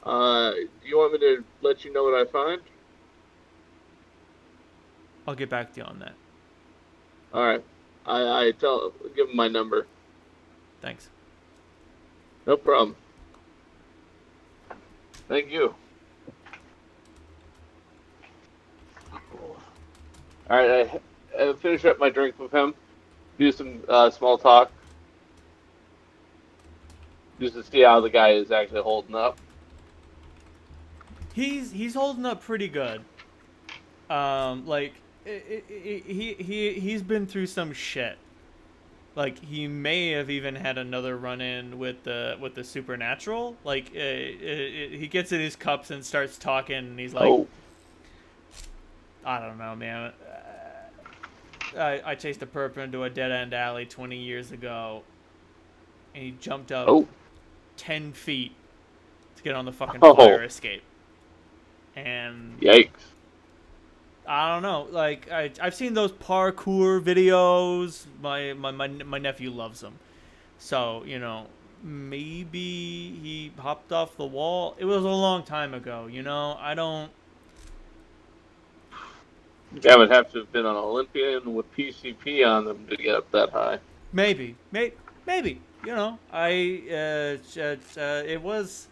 Do you want me to let you know what I find? I'll get back to you on that. All right. Give him my number. Thanks. No problem. Thank you. All right. I finish up my drink with him. Do some small talk. Just to see how the guy is actually holding up. He's holding up pretty good. He's been through some shit. Like, he may have even had another run-in with the supernatural. Like, he gets in his cups and starts talking, and he's like, Oh. I don't know, man. I chased a perp into a dead-end alley 20 years ago, and he jumped up 10 feet to get on the fucking fire escape. And Yikes. I don't know. Like, I've seen those parkour videos. My nephew loves them. So, you know, maybe he hopped off the wall. It was a long time ago, you know? I don't... That would have to have been an Olympian with PCP on them to get up that high. Maybe. Maybe. You know, it was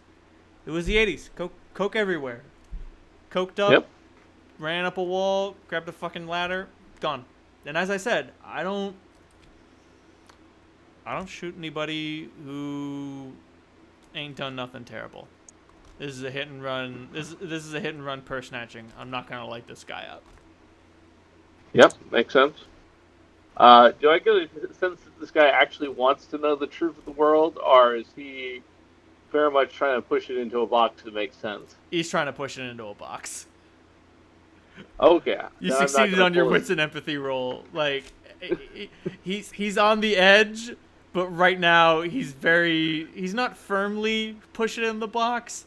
the 80s. Coke everywhere. Coked up, Yep. ran up a wall, grabbed a fucking ladder, gone. And as I said, I don't shoot anybody who ain't done nothing terrible. This is a hit and run. This is a hit and run purse snatching. I'm not gonna light this guy up. Yep, makes sense. Do I get a sense that this guy actually wants to know the truth of the world, or is he very much trying to push it into a box to make sense? He's trying to push it into a box. Okay. You then I'm not succeeded gonna on your pull wits and empathy roll. Like, he's on the edge, but right now he's not firmly pushing it in the box.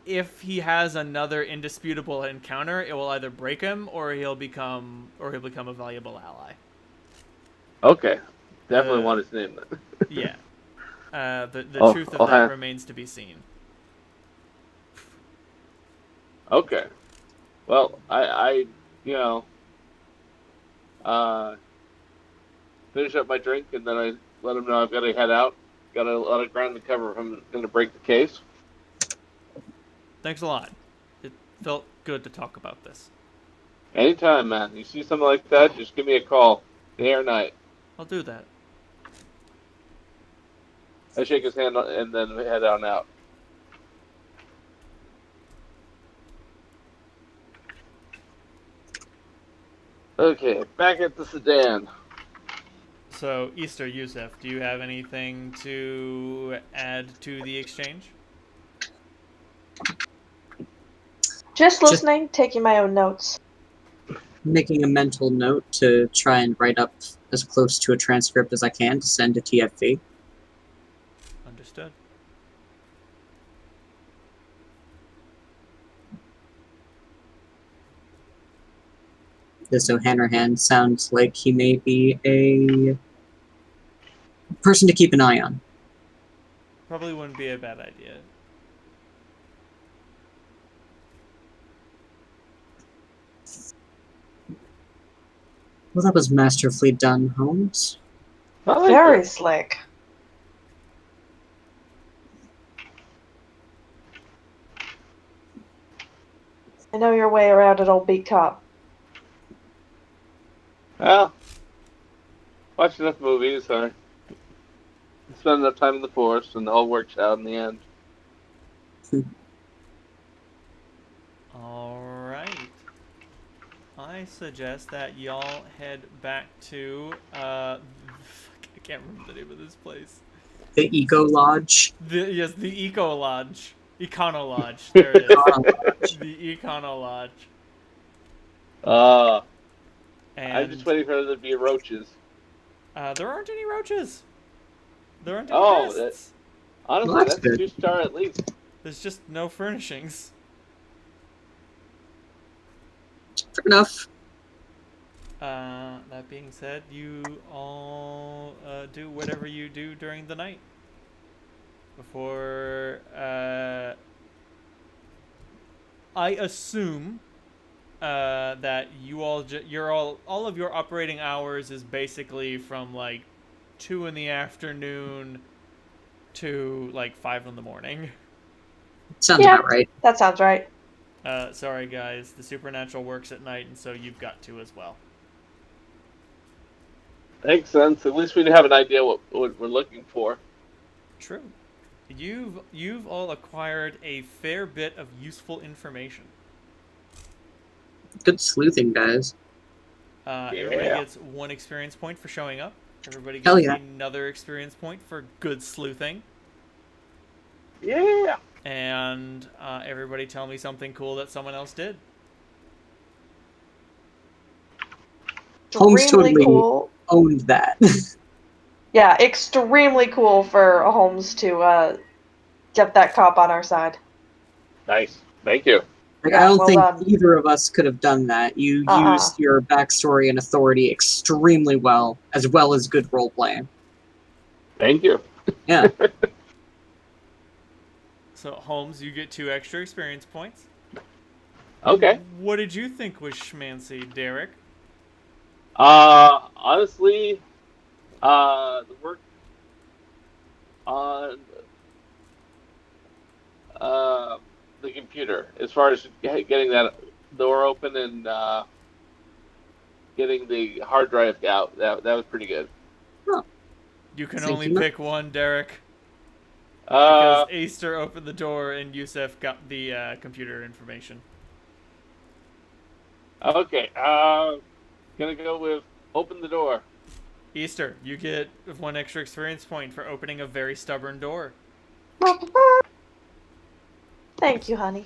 If he has another indisputable encounter, it will either break him or he'll become a valuable ally. Okay. Definitely want his name then. Yeah. The Oh, truth of I'll that have- remains to be seen. Okay. Well, I you know, finish up my drink and then I let him know I've got to head out. Got a lot of ground to cover if I'm going to break the case. Thanks a lot. It felt good to talk about this. Anytime, man. You see something like that, just give me a call, day or night. I'll do that. I shake his hand and then head on out. Okay, back at the sedan. So, Easter Yusuf, do you have anything to add to the exchange? Just listening, taking my own notes. Making a mental note to try and write up as close to a transcript as I can to send to TFV. Understood. This O'Hanrahan sounds like he may be a person to keep an eye on. Probably wouldn't be a bad idea. Well, that was masterfully done, Holmes. Very slick. I know your way around an old beat cop. Well, watch enough movies or spend enough time in the forest and it all works out in the end. Alright. I suggest that y'all head back to, I can't remember the name of this place. The Eco Lodge. The Eco Lodge. Econo Lodge. There it is. The Econo Lodge. And I'm just waiting for there to be roaches. there aren't any roaches. There aren't any pests. Honestly, Well, that's that's a good. 2-star at least. There's just no furnishings. Fair enough. That being said, you all do whatever you do during the night. Before, I assume that you all all of your operating hours is basically from like 2 in the afternoon to like 5 in the morning. Sounds Yeah. about right. That sounds right. Sorry guys, the supernatural works at night, and so you've got to as well. Makes sense. At least we have an idea what we're looking for. True. You've all acquired a fair bit of useful information. Good sleuthing, guys. Everybody gets 1 experience point for showing up. Everybody Hell gets yeah. another experience point for good sleuthing. Yeah. And everybody tell me something cool that someone else did. Holmes Extremely totally cool. owned that. Yeah, extremely cool for Holmes to get that cop on our side. Nice. Thank you. Like, Yeah, I don't well think done. either of us could have done that. You used your backstory and authority extremely well as good role playing. Thank you. Yeah. So Holmes, you get 2 extra experience points. Okay. What did you think was schmancy, Derek? Honestly, the work on uh, the computer, as far as getting that door open and getting the hard drive out, that was pretty good. Oh, You can thank only you. pick one, Derek, because Uh, Easter opened the door and Yusef got the computer information. okay. Gonna go with open the door. Easter, you get 1 extra experience point for opening a very stubborn door. Thank you, honey.